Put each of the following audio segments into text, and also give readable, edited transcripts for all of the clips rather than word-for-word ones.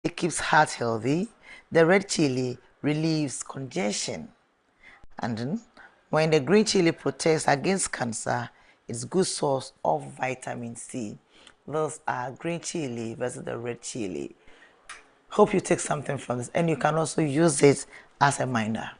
it keeps heart healthy. The red chili relieves congestion. And then, when the green chili protects against cancer, it's good source of vitamin C. Those are green chili versus the red chili. Hope you take something from this, and you can also use it as a minder.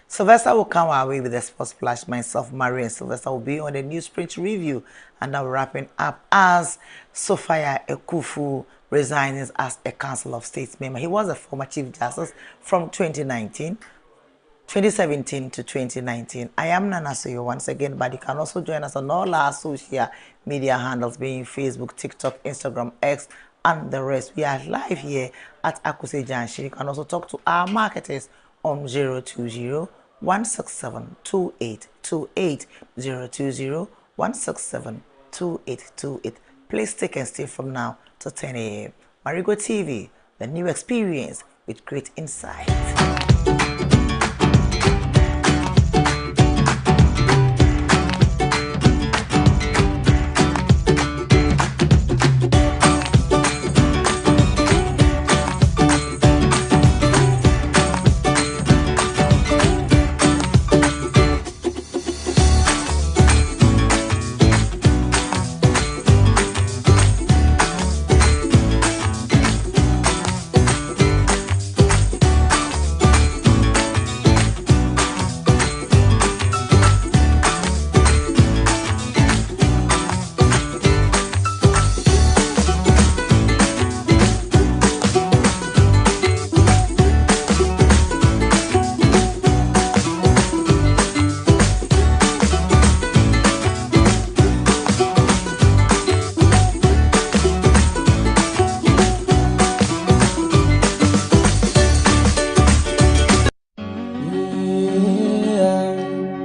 Sylvester will come our way with the sports flash. Myself, Marie, and Sylvester will be on the newsprint review, and now wrapping up as Sophia Ekufu resigns as a Council of State member. He was a former Chief Justice from 2017 to 2019. I am Nana Soyo once again, but you can also join us on all our social media handles, being Facebook, TikTok, Instagram, X, and the rest. We are live here at Akuse Junction. You can also talk to our marketers on 020-167-2828, 020-167-2828. Please take and stay from now to 10 a.m. Marego TV, the new experience with great insight.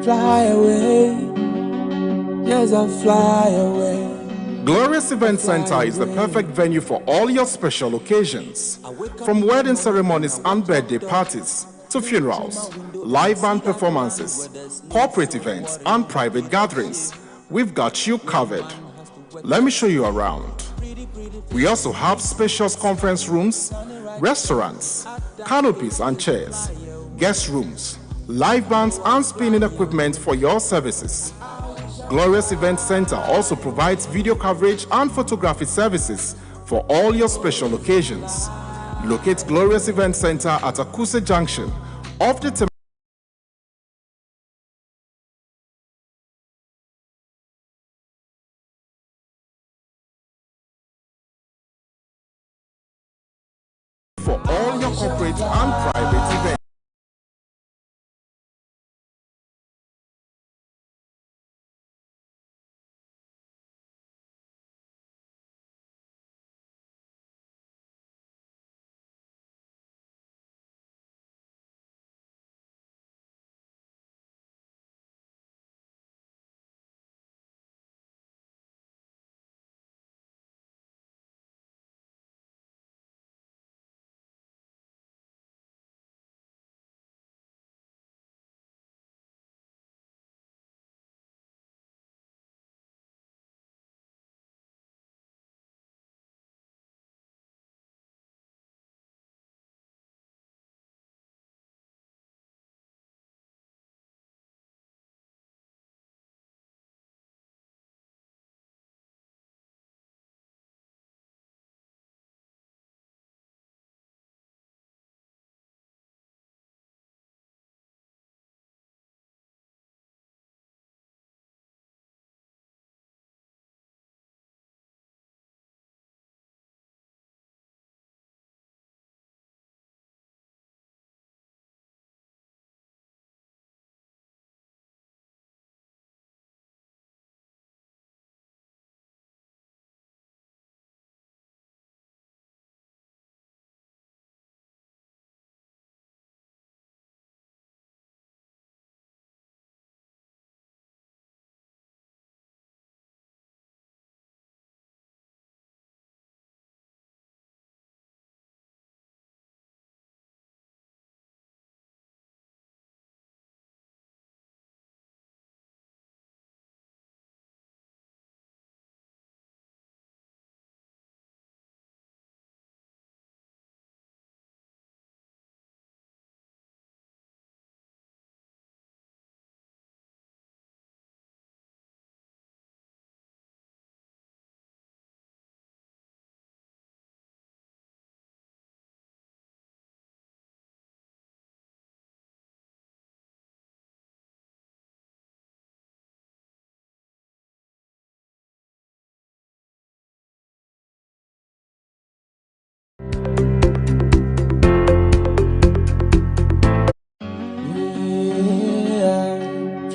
Fly away, yes, I'll fly away. Glorious Event Center is the perfect venue for all your special occasions. From wedding ceremonies and birthday parties to funerals, live band performances, corporate events, and private gatherings, we've got you covered. Let me show you around. We also have spacious conference rooms, restaurants, canopies and chairs, guest rooms, live bands and spinning equipment for your services. Glorious Event Center also provides video coverage and photography services for all your special occasions. Locate Glorious Event Center at Akuse Junction off the for all your corporate and private events.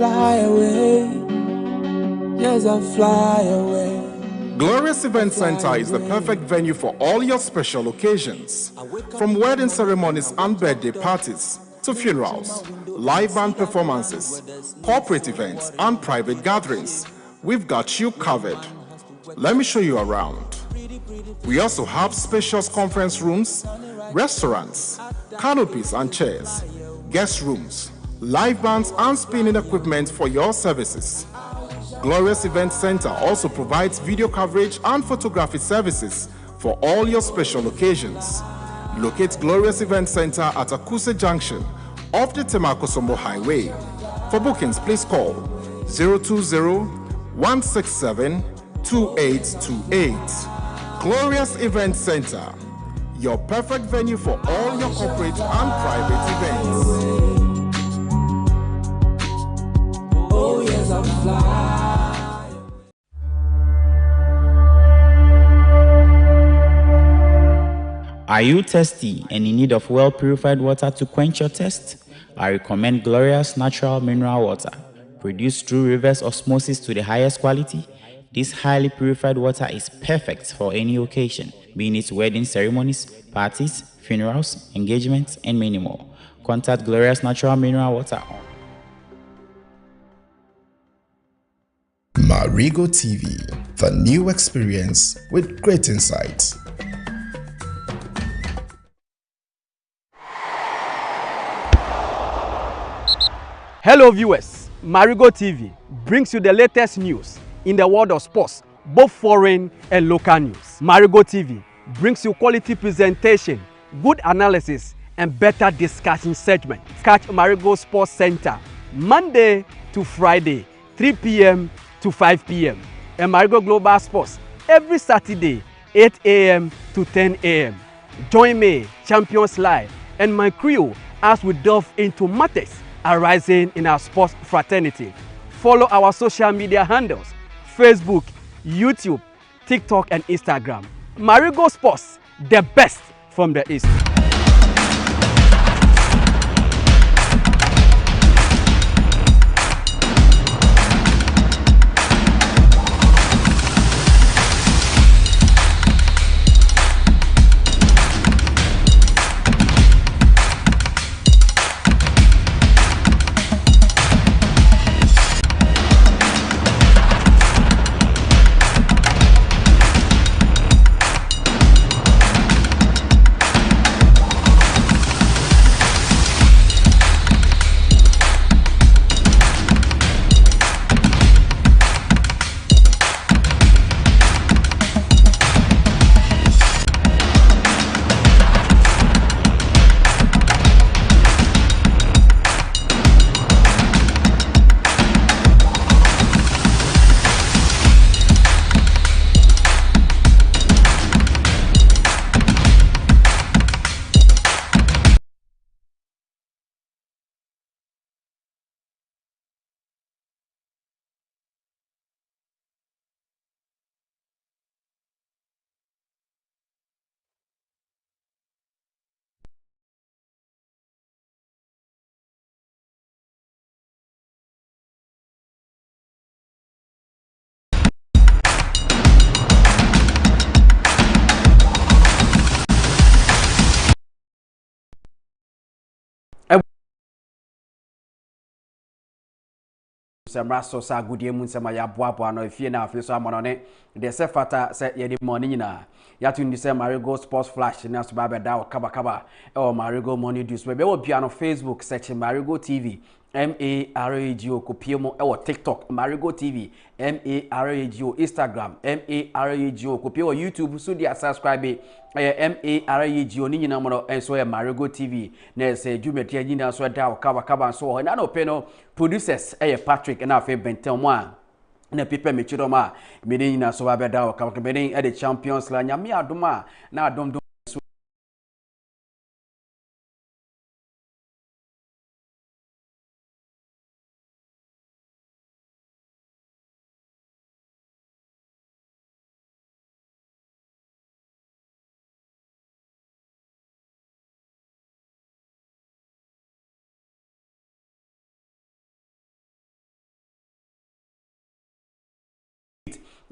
fly away. Yes, I fly away. Glorious Event Center is the perfect venue for all your special occasions. From wedding ceremonies and birthday parties to funerals, live band performances, corporate events, and private gatherings, we've got you covered. Let me show you around. We also have spacious conference rooms, restaurants, canopies and chairs, guest rooms, live bands and spinning equipment for your services. Glorious Event Center also provides video coverage and photography services for all your special occasions. Locate Glorious Event Center at Akuse Junction off the Temakosombo Highway. For bookings, please call 020-167-2828. Glorious Event Center, your perfect venue for all your corporate and private events. Oh yes, I fly. Are you thirsty and in need of well-purified water to quench your thirst? I recommend Glorious Natural Mineral Water, produced through reverse osmosis to the highest quality. This highly purified water is perfect for any occasion, being it wedding ceremonies, parties, funerals, engagements, and many more. Contact Glorious Natural Mineral Water on Marego TV, the new experience with great insights. Hello viewers, Marego TV brings you the latest news in the world of sports, both foreign and local news. Marego TV brings you quality presentation, good analysis, and better discussion segment. Catch Marego Sports Center Monday to Friday, 3 p.m. to 5 p.m. and Marego Global Sports every Saturday, 8 a.m. to 10 a.m. Join me, Champions Live, and my crew as we delve into matters arising in our sports fraternity. Follow our social media handles: Facebook, YouTube, TikTok, and Instagram. Marego Sports, the best from the East. Semra so sa agudie mu nsema ya boaboa no efie na afi so amono ne de se fata se ye de money nyina ya tun di se Marego Sports Flash na so ba be da kaba kaba e o Marego Money News be wo bia no Facebook search Marego TV MARAGO kopiemo e wo TikTok Marego TV MARAGO, Instagram MARAGO, kopiemo YouTube so dia subscribe MARAGO ni nyina mo enso e Marego TV na se dwumete nyina so da kaba kaba so ho na no pe no producers Patrick na afi Benten mo a na pepe mechidoma mede nyina so ba be da kaba mede e the champions la nyame adoma na adom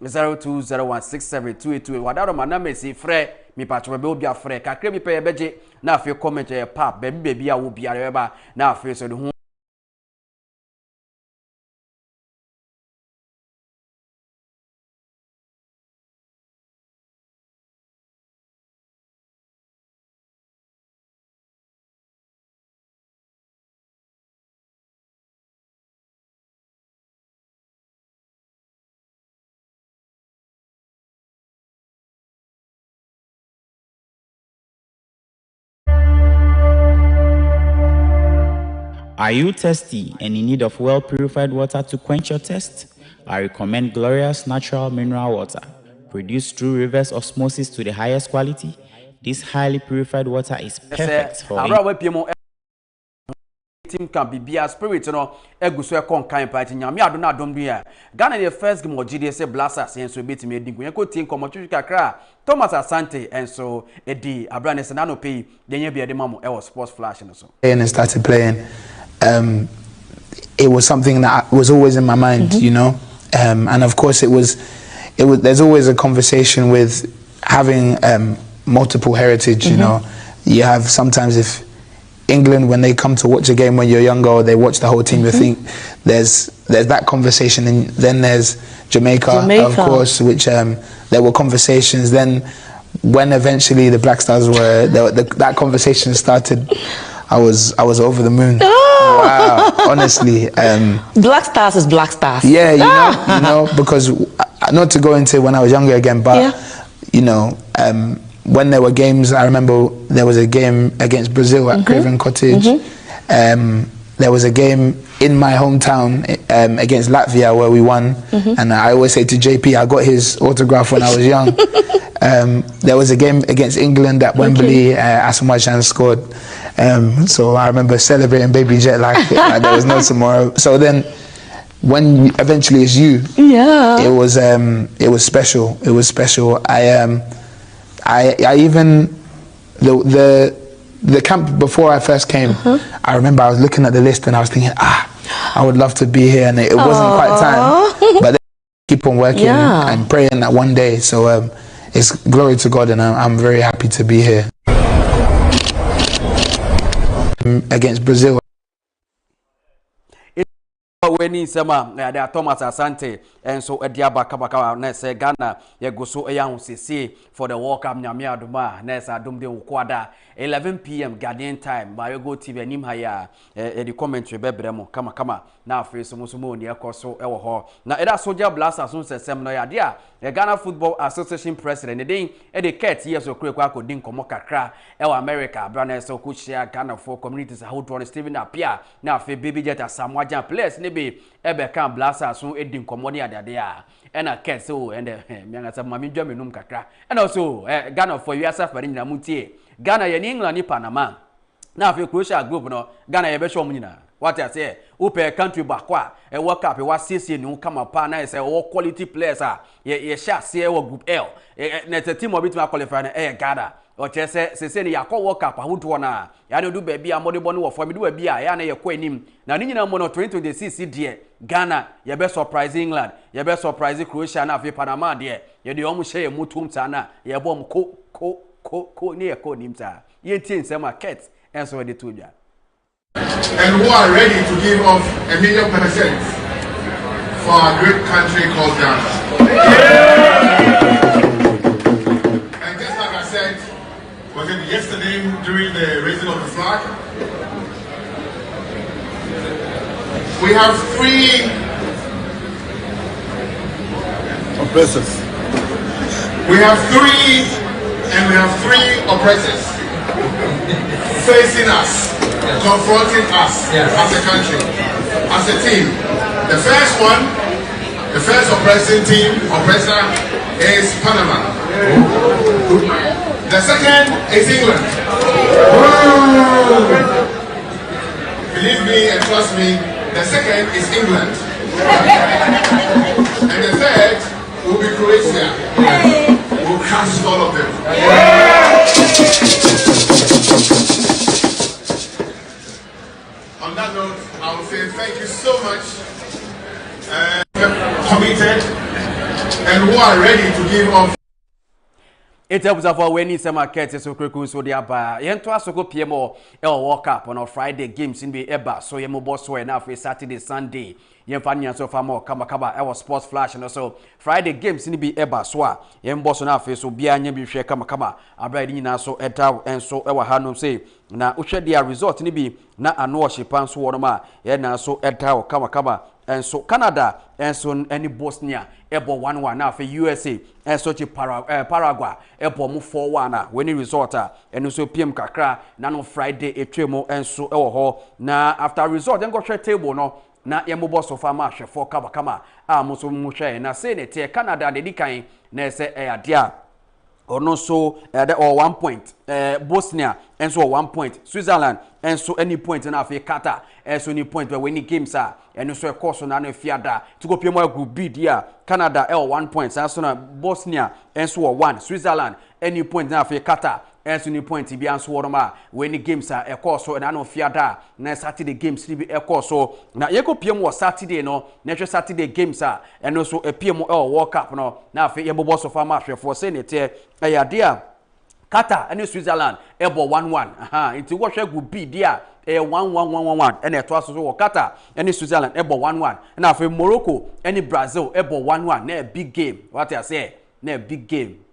0201672828 wadaro manama si frɛ mi patro be obi afrɛ kakra mi pɛ beje na afi comment pap baby a wo biare ba na afi so de ho. Are you thirsty and in need of well-purified water to quench your thirst? I recommend Glorious Natural Mineral Water. Produced through reverse osmosis to the highest quality, this highly purified water is perfect for team can be a spirit no eguso e kon kan pa nyame ado na adom bia Ghana the first game ogide say blasters and so betimi edin ko team komo twitwi kakra Thomas Asante and so edi abrane se na no pay denye bia de mamo e was sports flash no so and started playing. It was something that was always in my mind, you know, and of course it was there's always a conversation with having multiple heritage, you know. You have sometimes if England, when they come to watch a game when you're younger or they watch the whole team, you think there's that conversation, and then there's Jamaica. Of course, which there were conversations. Then when eventually the Black Stars were that conversation started, I was over the moon. Wow, honestly. Black Stars is Black Stars. Yeah, you know, because not to go into when I was younger again, but you know, when there were games, I remember there was a game against Brazil at Craven Cottage. There was a game in my hometown against Latvia where we won, and I always say to JP, I got his autograph when I was young. There was a game against England at Wembley. Asamoah Gyan scored. So I remember celebrating Baby Jet like there was no tomorrow. So then, when eventually it's you, it was special. It was special. I even the camp before I first came, I remember I was looking at the list and I was thinking, I would love to be here, and it wasn't quite time. But then keep on working and praying that one day. So it's glory to God, and I'm very happy to be here. Against Brazil. When he sema there Thomas Asante and so Ediaba Kabaka na say Ghana ye go so eya see for the World Cup nyame aduma na say adum de ukwada 11 p.m. Ghanaian time Marego TV anim haya the commentary bebre mo kama na afi so mo ni ekoso e wo ho na eda Soldier Blasters so sesem no ya dia Ghana Football Association president den e de ket years okrekwa akodin komo kakra e wo America brana so ko share Ghana for communities how to Stephen Apia na afi Baby Jet Asamoah Gyan players ne be ebe kan Blasters so edin komo ne adade a e na ket so and me ngasa mami dwa menum kakra and also Ghana for USA for nyina mutie Ghana ye ni England ni Panama na afi Croatia group no Ghana ye be show nyina what I say upe country bakwa e World Cup e wa CC ni kama pa na say all quality players ye sha say e group L na team obi to qualify na Ghana o che se ni yakọ World Cup ahodo na ya no do ba bia modebo no wo form do ba bia ya na ye kọ anim na ni nyina mo no 2026 die Ghana ye be surprise England ye be surprise Croatia na afi Panama die ye de omo share mutum ta na ye bom ko ni ye ko nim ta ye tin se market enso de to bia and who are ready to give off 1,000,000% for a great country called Ghana. And just like I said, was it yesterday during the raising of the flag? We have 3 oppressors. We have 3 oppressors facing us. Confronting us as a country, as a team. The first oppressor is Panama. The second is England. Believe me and trust me, the second is England. And the third will be Croatia. We'll crush all of them. On that note, I will say thank you so much. Committed and who are ready to give up. It helps us for when some markets so quick so they are yen to us go PMO World Cup on Friday games in the Eba so yemo boss so enough for Saturday Sunday yen fanya so far more kama our sports flash and also Friday games in the Eba so yen boss na face so bia nya bi hwe kama abra na so eta enso ewa hanom say na uhwe dia result ni bi na ano hyepan so wono ma yen na so eta kama and so Canada and so any Bosnia ebo 1-1 now for USA and so Paraguay ebo mu 4-1 when result and so PM kakra na no Friday etwemo and so ewo ho na after result then go share table no na yemo boss of amash for kama mo so mu hwe na say ne tie Canada de dikan na say dia or no so or 1 point Bosnia and so 1 point Switzerland and so any point na for Qatar and so any point where any games are and so course na no fiada to go pay more group B dia Canada 1 point so na Bosnia and so 1 Switzerland any point na for Qatar and so any point bi an so woroma when the games are course so na no fiada na Saturday games bi course so na ye go pay more Saturday no na Saturday games are and so a pay more World Cup no na for ye boss of match for say ne tie dia Qatar and Switzerland ebo 1-1 into what group B dia 1-1 and it was so Qatar and Switzerland ebo 1-1 and after Morocco and Brazil ebo 1-1 na big game what I say na big game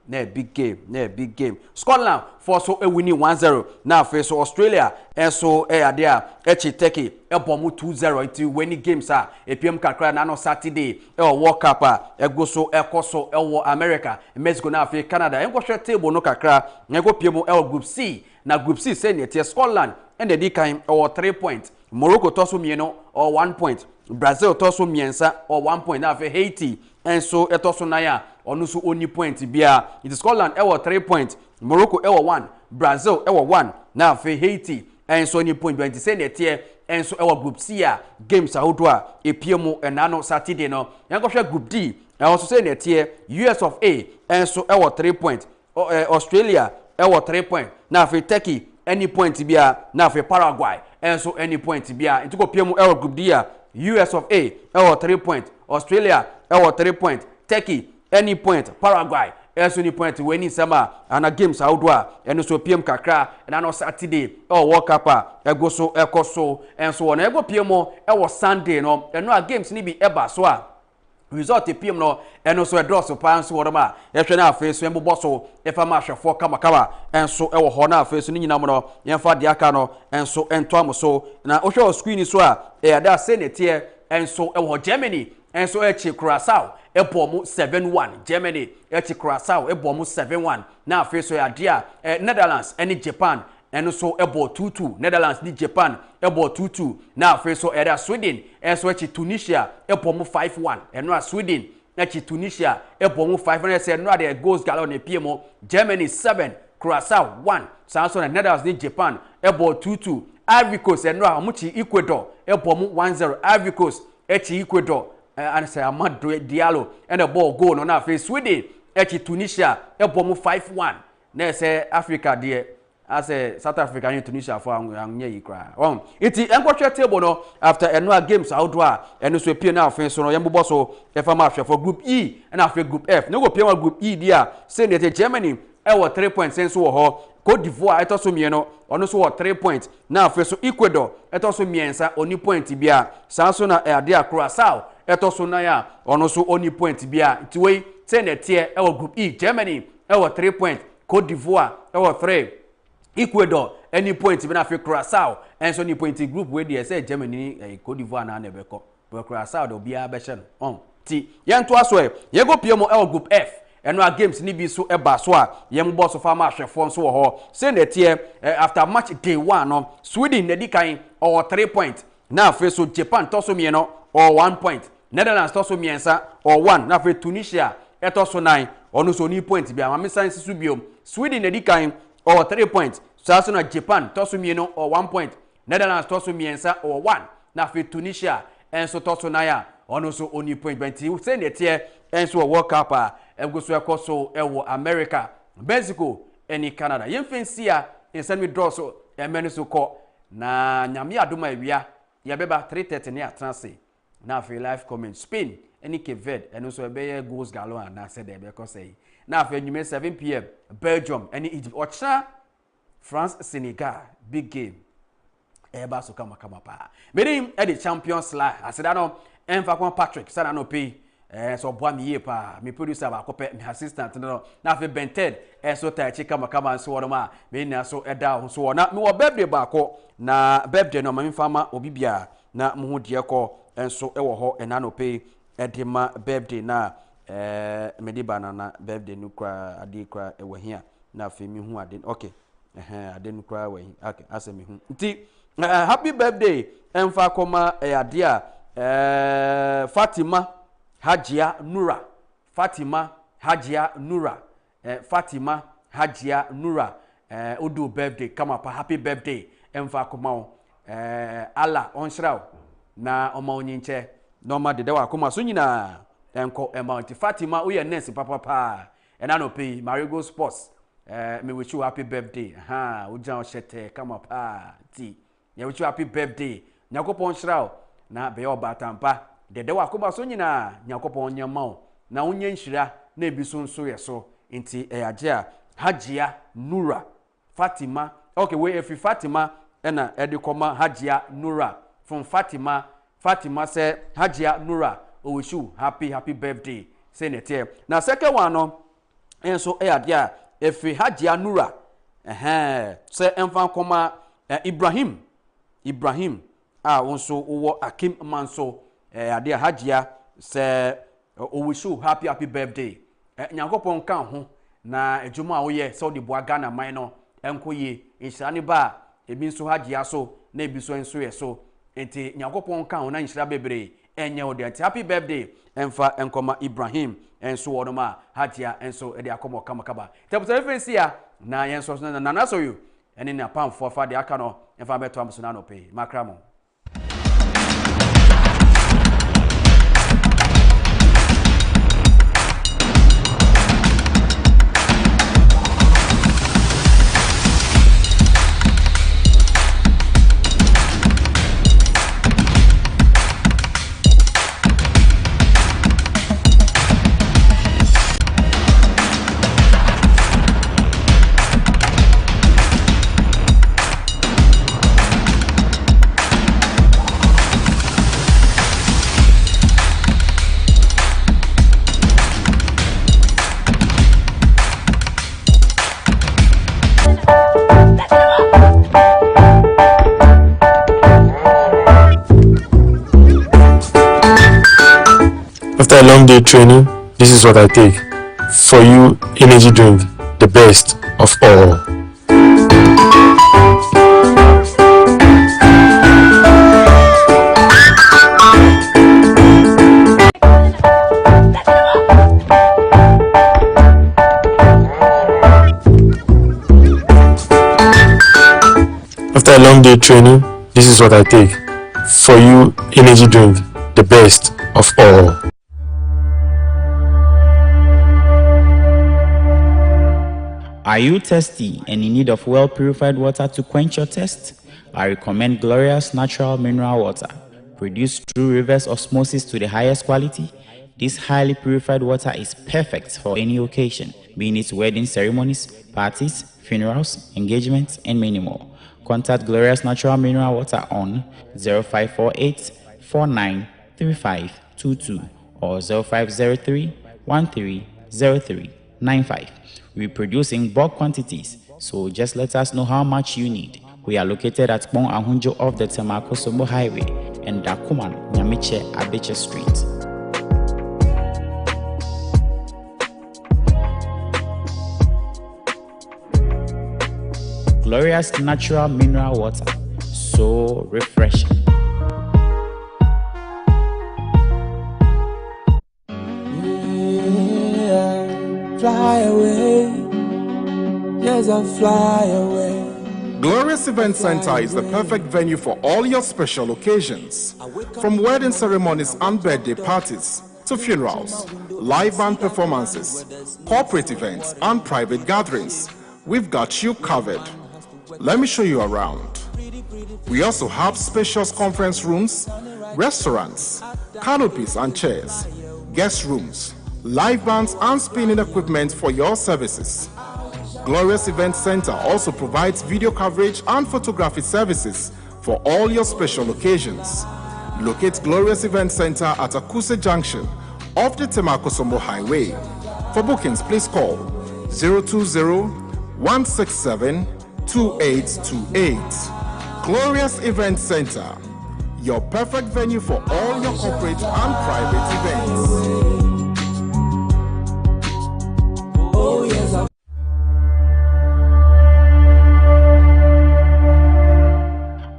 Scotland for so a winning 1-0 now face so Australia and so there Turkey ebo mu 2-0 into winning games a PM kakra na no Saturday World Cup go so ekoso America Mexico na fe Canada en go share table no kakra en go PM group C na group C say ne Scotland and the kind or 3 points Morocco toso mieno or 1 point Brazil toso miensa or 1 point na fe Haiti and so etoso na ya onu so only point bia it is Scotland 3 points Morocco 1 Brazil 1 na fe Haiti and so only point 20 say ne tie and so our group C games ahodo a epiemo and ano Saturday no yan go share group D and also say ne tie US of A and so 3 points Australia 3 points na fe Turkey any point bia na fe Paraguay and so any point bia into go piemo group D US of A 3 points Australia 3 points Turkey any point Paraguay so any point when in summer and a games outdoor and so PM kakra and ano Saturday World Cup go so ekoso and so on go PM Sunday no and no games ni bi eba so result PM no and also a draw so pan so whatever ehwe na face so embo so efa ma hwefo kama and so ewo ho na face ni nyina mo no yemfa de aka no and so ento am so na ohwe screen so da say ne tie and so ewo Germany and so echi Curaçao ebomu 7-1 Germany echi Curaçao ebomu 7-1 na face so dia Netherlands and Japan and so ebo 2-2 Netherlands ni Japan ebo 2-2 na face so era Sweden and so echi Tunisia ebomu 5-1 and no Sweden echi Tunisia ebomu 5-1 say no the goals galon e piemo Germany 7 Curaçao 1 so Netherlands ni Japan ebo 2-2 Ivory Coast and no amuchi Ecuador ebomu 1-0 Ivory Coast echi Ecuador and say Amadou Diallo and the ball goal no na face Sweden echi Tunisia ebomu 5-1 na say Africa there as a South Africa and Tunisia for anya yikra iti enkwotwe table no after annual games outdoor and so pie na afen so no yembo so efa ma for group E and after group F no go pie group E there say that Germany 3 points sense wo ho Cote d'Ivoire etoso mieno ono so 3 points na afen so Ecuador etoso miensa oni point bia sanso na ade Curaçao etoso na ya ono so oni point bia tiwe say na tie group E Germany 3 points Cote d'Ivoire 3 Ecuador any point even after Curaçao and so any point group where they say Germany Cote d'Ivoire na nebeko but Curaçao do bia be hye no ti yen to aso ye go piemo group F and our games ni bi so eba so a yem boss of ama hwefo so ho say na tie after match day 1 no Sweden na di kan 3 point na after so Japan to so me no 1 point Netherlands to so miensa 1 na after Tunisia to so 9 ono so ni point bia ma science su biom Sweden na di kan 3 points. So na Japan tosu mieno 1 point. Netherlands tosu miensa 1. Na fe Tunisia enso tosu na ya ono so oni point 20. Say ne tie enso World Cup go so ekoso ewo America, Mexico eni Canada. Yemfensia ensan mi draw so emeni so ko na nyame adoma awia ya beba 3:30 ne atranse. na afei live comment Spain any Cape Verde and also be goals galore and I said there because say na afei nyume 7 p.m. Belgium any Egypt ocha France Senegal big game eba so kama pa medim e the Champions League aseda no emfa kon Patrick sada no pay so boa me ye pa me producer ba kope me assistant no na afei Bented so ta chi kama so wono ma me na so eda so na me wo birthday ba ko na birthday no ma me fama obibia na mo ho de ko enso e wo ho ena no pay edema birthday na mediba na birthday no kwa ade kwa e wo hia na afei me hu ade okay ade no kwa wo hia okay ase me hu nti happy birthday emfa koma ade a Fatima Hajia Nura Fatima Hajia Nura Fatima Hajia Nura odu birthday kama pa happy birthday emfa koma o ala onshraw na oma onyinche no ma dede wa koma so nyina enko amount Fatima uye nurse papa ena no pay Marego Sports me wish you happy birthday uja shete kama pa ti ya wish you happy birthday nyakopon shraw na be obatampa dede wa koma so nyina nyakopon nyama na onye nhira na ebiso nso yeso nti ajia Hajia Nura Fatima okay we if Fatima ena edikoma Hajia Nura from Fatima say Hajia Nura o wish you happy birthday say netie na second one no enso dia if Hajia Nura say emfa koma Ibrahim wonso wo Akim Manso dia Hajia say o wish you happy birthday nyakopon kan ho na ejuma wo ye so de boa Ghana man no enkoye inshirani ba ebi nso Hajia so na ebi so enso ye so enti nyakopon kan ho na inshira bebre enye wo de happy birthday emfa enkoma Ibrahim enso wo no ma Hajia enso e de akomo kama tebuso reference ya na yenso na na so you ene na pam for fa de aka no emfa beto am so na no pay makramo. After a long day training, this is what I take. For you, energy drink, the best of all. After a long day training, this is what I take. For you, energy drink, the best of all. Are you thirsty and in need of well-purified water to quench your thirst? I recommend Glorious Natural Mineral Water. Produced through reverse osmosis to the highest quality, this highly purified water is perfect for any occasion, being it wedding ceremonies, parties, funerals, engagements, and many more. Contact Glorious Natural Mineral Water on 0548 493522 or 0503 130395. We produce in bulk quantities, so just let us know how much you need. We are located at Bon Ahunjo off the Temakosomo Highway and Dakuman, Nyamiche, Abeche Street. Glorious Natural Mineral Water, so refreshing. Fly away, yes, I'll fly away. Glorious Event Center is the perfect venue for all your special occasions. From wedding ceremonies and birthday parties to funerals, live band performances, corporate events, and private gatherings, we've got you covered. Let me show you around. We also have spacious conference rooms, restaurants, canopies and chairs, guest rooms, live bands and spinning equipment for your services. Glorious Event Center also provides video coverage and photography services for all your special occasions. Locate Glorious Event Center at Akuse Junction off the Temakosombo Highway. For bookings, please call 020-167-2828. Glorious Event Center, your perfect venue for all your corporate and private events. Oh yes,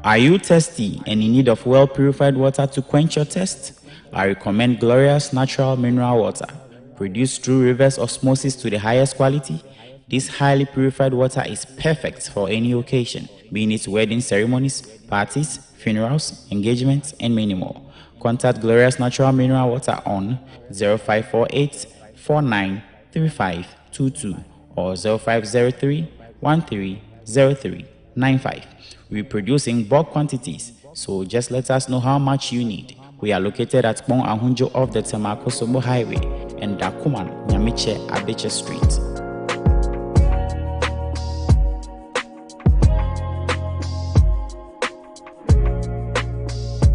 Are you thirsty and in need of well-purified water to quench your thirst? I recommend Glorious Natural Mineral Water, produced through reverse osmosis to the highest quality. This highly purified water is perfect for any occasion, being it wedding ceremonies, parties, funerals, engagements, and many more. Contact Glorious Natural Mineral Water on 0548 493522 or 0503 130395. We produce in bulk quantities, so just let us know how much you need. We are located at Bon Ahunjo off the Temakosombo Highway and Dakuman, Nyamiche, Abeche Street.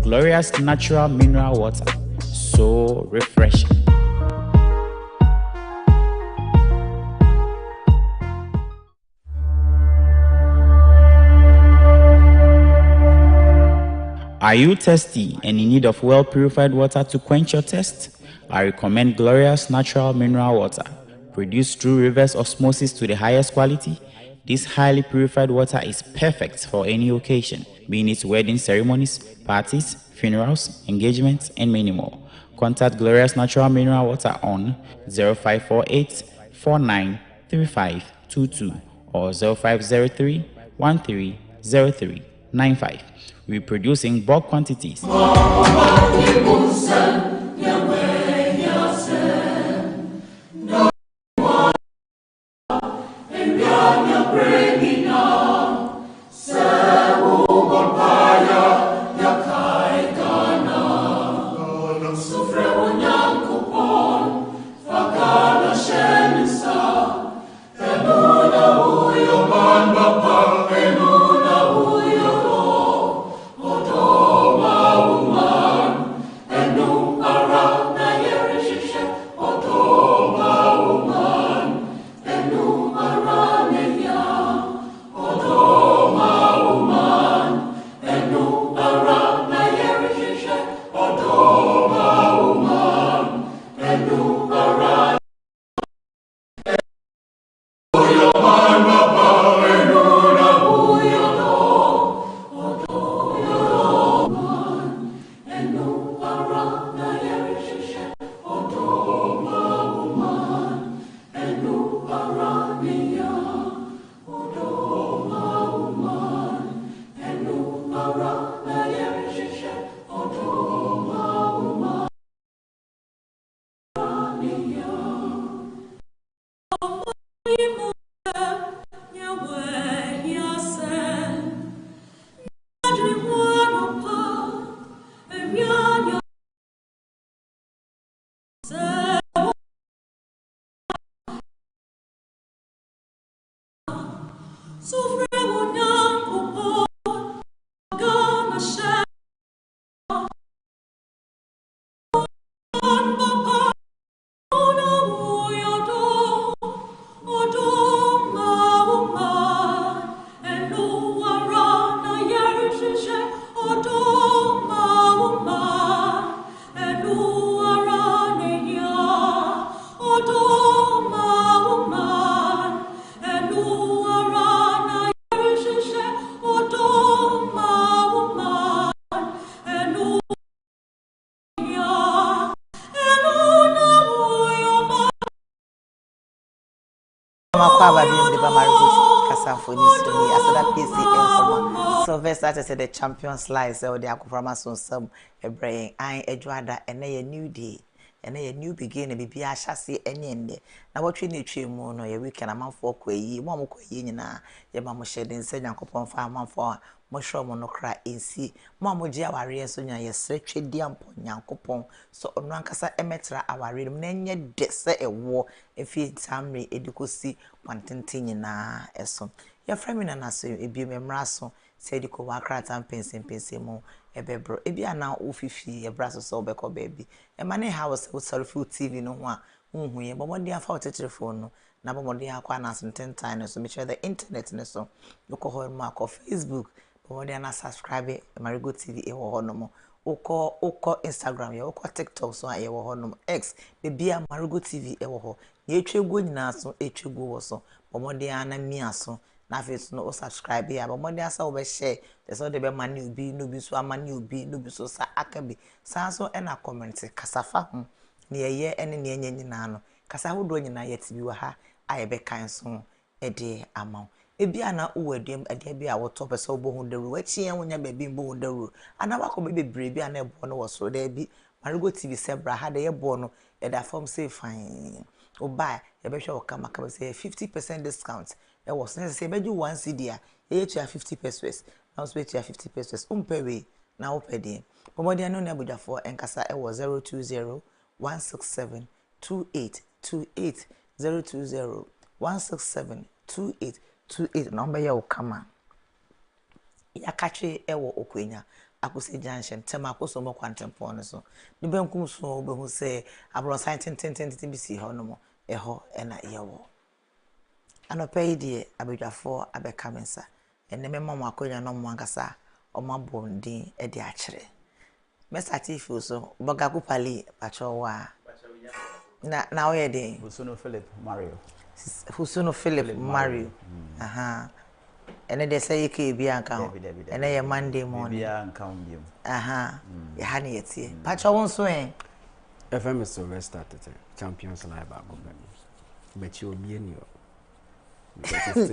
Glorious Natural Mineral Water, so refreshing. Are you thirsty and in need of well-purified water to quench your thirst? I recommend Glorious Natural Mineral Water, produced through reverse osmosis to the highest quality. This highly purified water is perfect for any occasion, being it wedding ceremonies, parties, funerals, engagements, and many more. Contact Glorious Natural Mineral Water on 0548 493522 or 0503 130395. We produce in bulk quantities. Sylvester said the champions lies or the Akuprama on some a brain. I Edwada and a new day and a new beginning. Maybe I shall see any end. Now, what we need to mono, a weekend a month for quay, one quay, your mamma shedding, said Uncle Farm for mo hwe mo no kra ensi mo amogye aware so nya yesre twedi ampo nyankopon so ono ankasa emetra aware no na enye de se ewo efi tamre edikosi kwantenten nyina eso ya frame na naso ebi memra so se ediko wakra tampensempense mo ebebro ebi ana ofifi ebraso so obeko baby e mane house wo sorry TV no ho a unhu ye bomodi afa otetere phone no na bomodi akwa na sententan no so me share the internet no so look ho ma ko Facebook bomodi na subscribe Marego TV e ho no mo uko Instagram ye uko TikTok so ye ho no X bebia Marego TV e ho ye etwego nyina so etwego wo so bomodi ana miaso na face no subscribe ya bomodi asa wo be share so de be mani obi no bi so amani obi no bi so sa akabi sa so e na comment kasafa ho ne ye ene ne enya nyina no kasa hodo nyina yeti bi wa ha aye be kan so e de amaw ebi ana uwedem ade bi a woto pese obohu daru wachi en wonya ba bi mbohu daru ana wakọ be bebre bi ana ebo no woso da bi Marego TV sebra ha de ye bo no e da form say fine o buy e be hwe o kama ka say 50% discount e was say be ju 1 CD a e tu 50 pesos now so tu 50 pesos umpewe na opede pomodi anu na budafo enkasa e was 020 167 2828 020 167 2828 number ya ukama ya kache ewo okwenya akuse junction tema akoso mo kwantempo no so ni benkum so obehu se abro science ten bisi ho no mo eho na yewo anope die abedwafo abekamensa enne mema mo akonya no mo ankasa o mabondin e de akere mesatifu so boga kupali pachowa na oyede Husuno Philip Mario. Husuno Philip Mario. Aha. Ene de say ke bi anka ho. Ene ye Monday morning. Bi anka ho bi. Aha. Ye ha ne yetie. Pacho won so en. FM is Sylvester Tete. Champions Live akobem. Bechi obi eni o.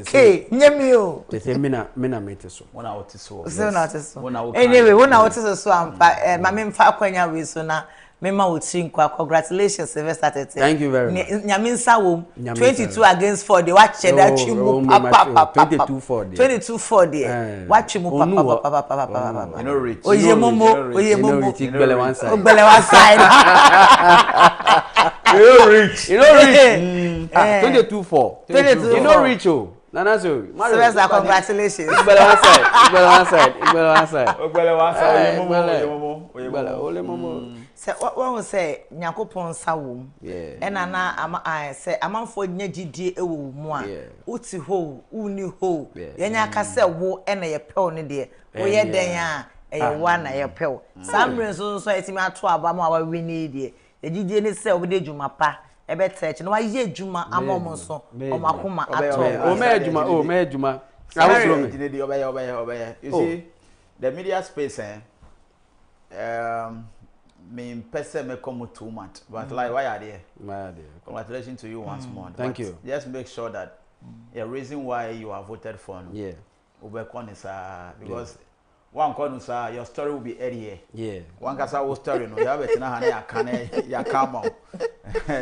Okay, nyemi o. Tete mina mete so. Wona otiso. So na otiso. Anyway, wona otiso so ampa ma me mfa akwanya we so na Mema Utinkwa, congratulations, Sylvester Tete. Thank you very much. Nyaminsa wo 22 against 4. They watch that chimu papa 22 4. 22 4 there. Watch chimu papa. You know rich. Oye momo. Gbele one side. Gbele one side. You know rich. You know rich. 22 4. You know rich oh. Nana so. Sylvester, congratulations. Gbele one side. Gbele one side. Gbele one side. Gbele one side. Ole momo. Se what we say Nyankopon sa wo ena na ama se amanfo nya gidie ewo mu a uti ho uni ho yenya ka se wo ena ye pew ne de wo ye den a ye wa na ye pew samre so etimi ato aba ma wa wini de gidie ne se obede djuma pa ebe church no wa ye djuma amom so omakoma ato o me djuma you see the media space me pese me come 2 months but like why are there congratulations to you once more. Thank you. Just make sure that the reason why you are voted for because one corner sir your story will be airy one kasa wo story no you have it na ya kan ya come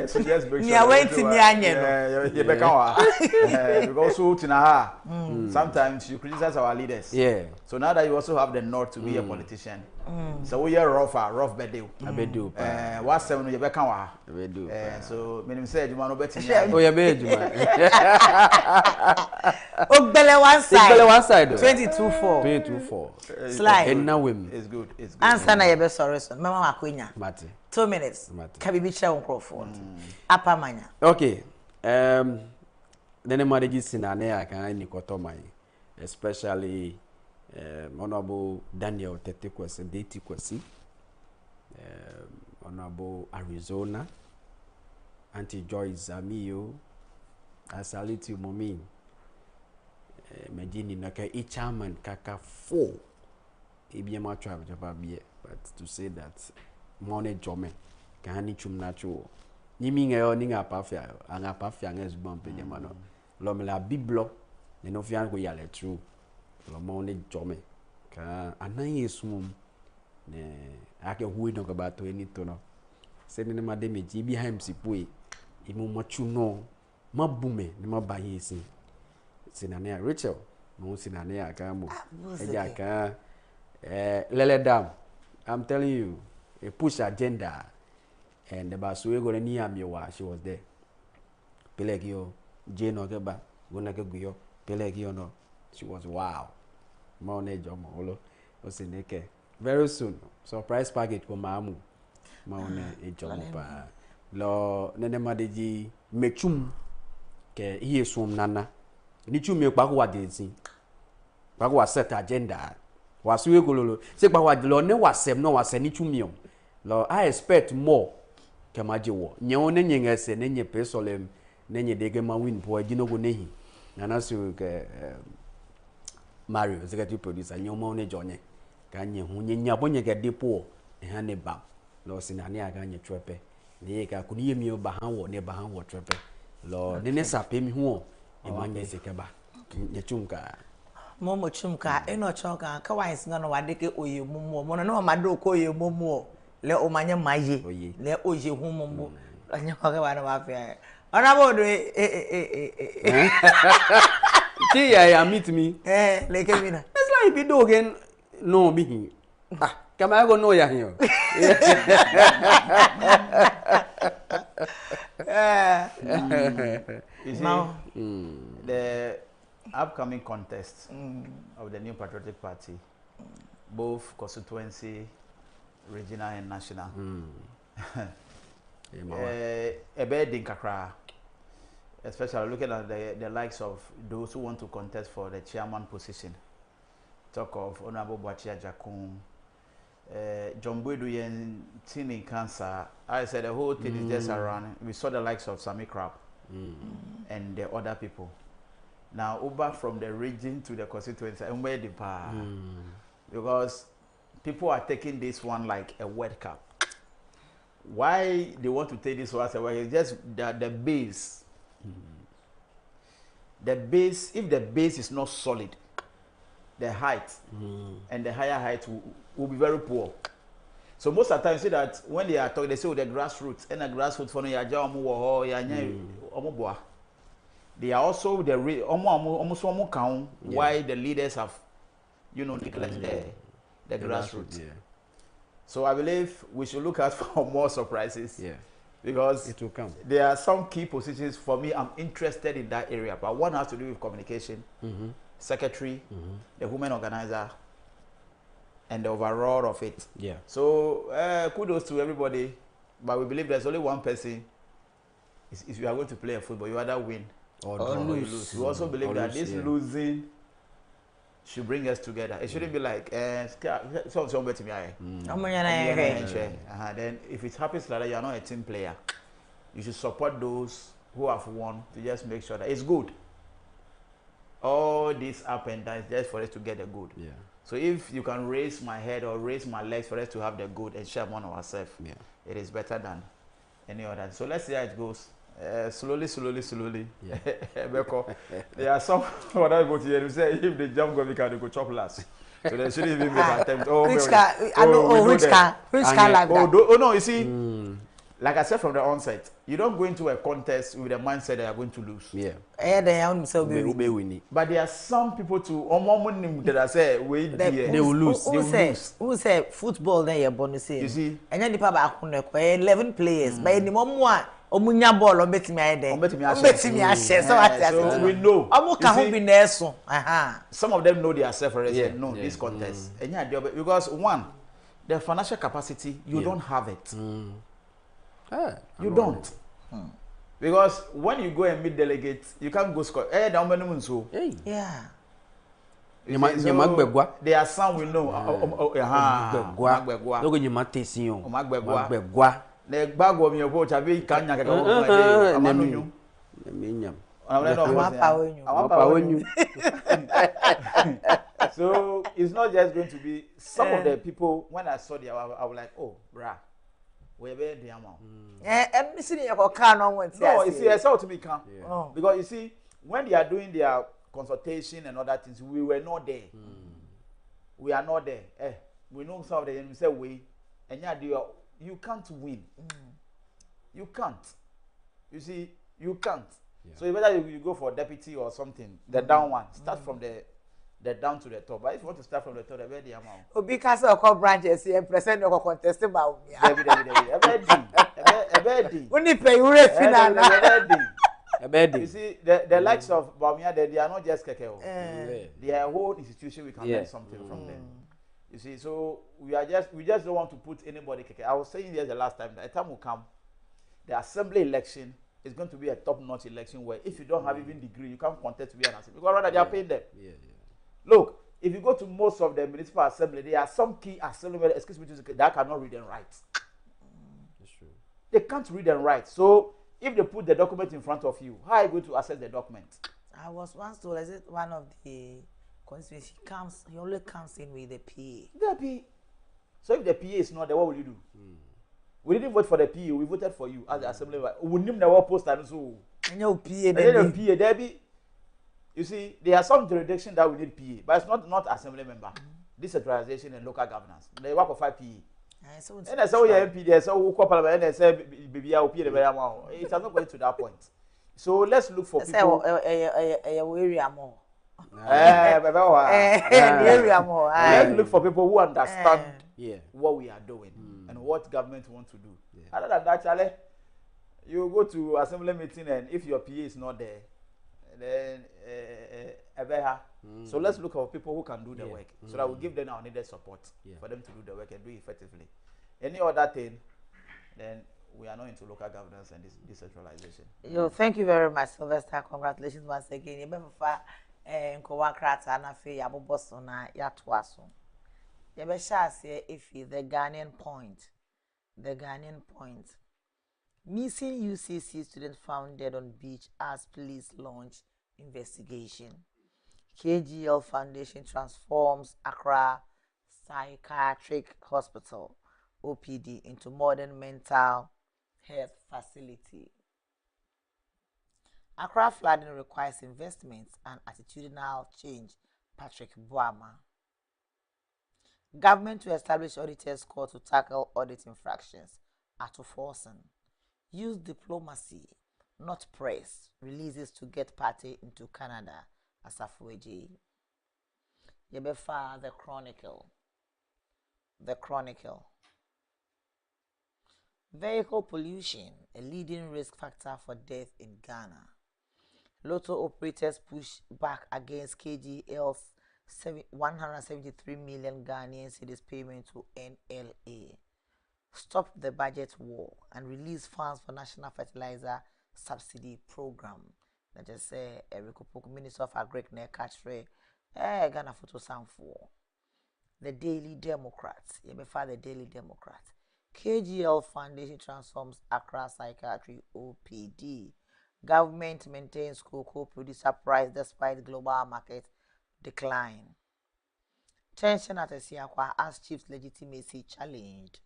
so just make sure you wait to me anye no you be kan wa because so tina sometimes you criticize our leaders so now that you also have the nod to be a politician so we are rough bedeu abedu what seven you be kan wa abedu so menim say adwuma no beti oh ya be adwuma Ogbele one side 22 4 slide it's good answer na ye be sorry so mama makwenya mate 2 minutes ka bibi cha microphone apa manya okay then marriage sina na ya kan ni kotomai especially honorable Daniel Tete Kwesi Deti Kwesi honorable Arizona Auntie Joyce Zamio asaliti momin Medini naka chairman kaka 4 ebiema tribe jaba bie but to say that money jome kan ni chum nacho nyimi ngayo ninga pafia anga pafia nges bompe nyamano lomela biblo ne no fian ko yale true lo money jome ka anan yesumum ne ake huwe no ba to eni to no se ne ma de meji bi ham sipue imu machu no mabume ne mabaye sin sinane Rachel no sinane aka mo eja ka lele dam. I'm telling you, a push agenda, and the Basue go near me while she was there. Pelegio, Jane Ogeba, Gunagaguyo, Pelegio no. She was wow. Mone Jomolo, Oseneke. Very soon, surprise package for Mamu. Maone a Jompa. Lo Nenemadeji, Mechum, ke he swum nana. Nichu me Bagua did see. Bagua set agenda. Was we go say what the Lord was sem no was any chumio. Lord, I expect more. Kamajiwo. Nyon nenye ese nenye pesolem nenye degema win po ejino go nehi. Nana su Mario executive producer nyoma one jonye. Kanye hu nyenya bonye ke depo e ha ne ba. Lord sinane aga nye trepe. Ne ka kuni yemi o ba han wo ne ba han wo trepe. Lord ne sapemi hu e manye sekeba. Nye chumka. Momo chumka eno choka ka wise no wadeke oye mumu mo no ma do ko oye mumu le o manye maye le oye hu mumu anya ka wa na wa fe ona bodo ti ya meet me le ke mina it's like be do again no be hin kama go no ya hin now the upcoming contest of the New Patriotic Party, both constituency, regional and national. A bed in Kakra, especially looking at the likes of those who want to contest for the chairman position. Talk of Honorable Boachia Jakun, John Boyduyen, Tini Cancer. I said the whole thing is just around. We saw the likes of Sami Krab and the other people. Now, over from the region to the constituency, and where the power, because people are taking this one like a World Cup. Why they want to take this one as a World Cup? It's just the base. The base, if the base is not solid, the height and the higher height will be very poor. So most of the time, you see that when they are talking, they say the grassroots and the grassroots for no they are also the almost why the leaders have, neglected the grassroots. Yeah. So I believe we should look out for more surprises. Yeah. Because it will come. There are some key positions for me. I'm interested in that area, but one has to do with communication, secretary, the women organizer, and the overall of it. Yeah. So kudos to everybody, but we believe there's only one person. If you are going to play a football, you either win or lose. We also believe that this losing should bring us together. It shouldn't be like then if it happens like that, you are not a team player. You should support those who have won to just make sure that it's good. All this up and down is just for us to get the good. Yeah. So if you can raise my head or raise my legs for us to have the good and share among ourselves, it is better than any other. So let's see how it goes. Slowly. Yeah. There are some other people here who say if they jump go, they go chop last. So they shouldn't even make an attempt. Which car like that? Oh no, you see, like I said from the onset, you don't go into a contest with a mindset that you are going to lose. Yeah. But there are some people too, that I say, they will lose. Who say football then you're bonus? You see, and then the papa 11 players, but any more. Omunya ball on betting me so we know some of them know their self already know this contest because one, the financial capacity you don't have it. You don't because when you go and meet delegates you can't go score there are some we know the bag of your boat, I be can So it's not just going to be some of the people. When I saw the, I was like, oh, brah, we're very the amount. I'm missing your car. No, you see, I saw to me come because you see, when they are doing their consultation and other things, we were not there. We are not there. We know some of them say we, and yeah, you can't win. You can't. You see, you can't. Yeah. So you better you go for deputy or something. The down one. Start from the the down to the top. But if you want to start from the top, the very amount. Obi kasa oko branches here present no contest ba o. David. A bedi. Uni pay ure final na. You see, the likes of Bamia, they are not just keke. They are a whole institution. We can learn something from them. You see, so we just don't want to put anybody keke. I was saying this the last time. The time will come. The assembly election is going to be a top-notch election where if you don't have even degree, you can't contest to be an assembly. Because rather they are paying them. Look, if you go to most of the municipal assembly, there are some key assembly that cannot read and write. That's true. They can't read and write. So if they put the document in front of you, how are you going to access the document? I was once told, is it one of the constituency he only comes in with the PA. The PA. So if the PA is not there, what will you do? We didn't vote for the PA, we voted for you as the assembly. We didn't know what post and so. And your PA, there be. You see, there are some jurisdiction that we need PA, but it's not assembly member. Decentralization and local governance. They work for 5 PA. And I saw your MP there, so who call parliament and say, "Baby, I will pay the very amount." It's not going to that point. So let's look for people. Area more. Let's look for people who understand what we are doing and what government wants to do. Other than that, Charlie, you go to assembly meeting and if your PA is not there, then so let's look for people who can do the work so that we give them our needed support for them to do the work and do it effectively. Any other thing, then we are not into local governance and decentralization. Yo, thank you very much, Sylvester. Congratulations once again. You better na fe ya boboso na ya toaso. You better say if the Ghanaian point. Missing UCC student found dead on beach as police launch investigation. KGL Foundation transforms Accra Psychiatric Hospital OPD into modern mental health facility. Accra flooding requires investments and attitudinal change. Patrick Boama. Government to establish auditors court to tackle audit infractions. Atoforsen. Use diplomacy, not press. Releases to get party into Canada. Asafueji. Yebefa the Chronicle. Vehicle pollution, a leading risk factor for death in Ghana. Lotto operators push back against KGL's 173 million Ghanaian cedis payment to NLA. Stop the budget war and release funds for National Fertilizer Subsidy Program. That just say Eriko Minister of Agric Nekatre Ghana Photo Sound for the Daily Democrat. The Daily Democrat. KGL Foundation transforms Accra Psychiatry OPD. Government maintains cocoa producer price despite global market decline. Tension at Esiakwa as chief's legitimacy challenged.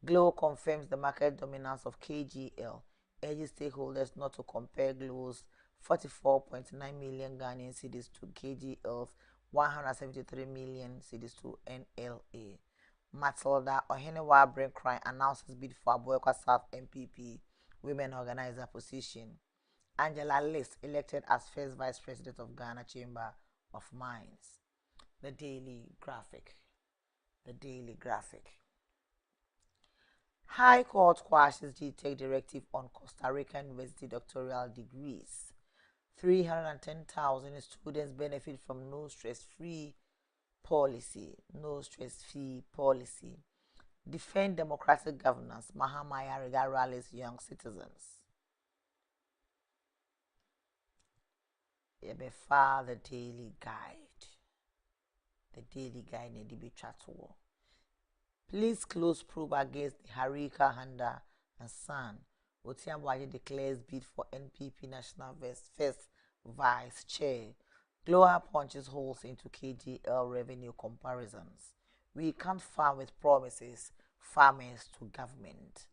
Glow confirms the market dominance of KGL, urges stakeholders not to compare Glow's 44.9 million Ghanaian cedis to KGL's 173 million cedis to NLA. Matilda Ohenewa Brinkrai announces bid for Aboekwa South MPP Women Organizer position. Angela List elected as first Vice President of Ghana Chamber of Mines. The Daily Graphic. High Court quashes GTech directive on Costa Rican University doctoral degrees. 310,000 students benefit from no stress-fee policy. Defend democratic governance. Mahamaya Riga rallies young citizens. Yebefa the Daily Guide. The Daily Guide Nedibi Chatuo. Police close probe against the Harika Handa and Son. Otiamwaji declares bid for NPP National First Vice Chair. Glower punches holes into KGL revenue comparisons. We can't farm with promises. Farmers to government.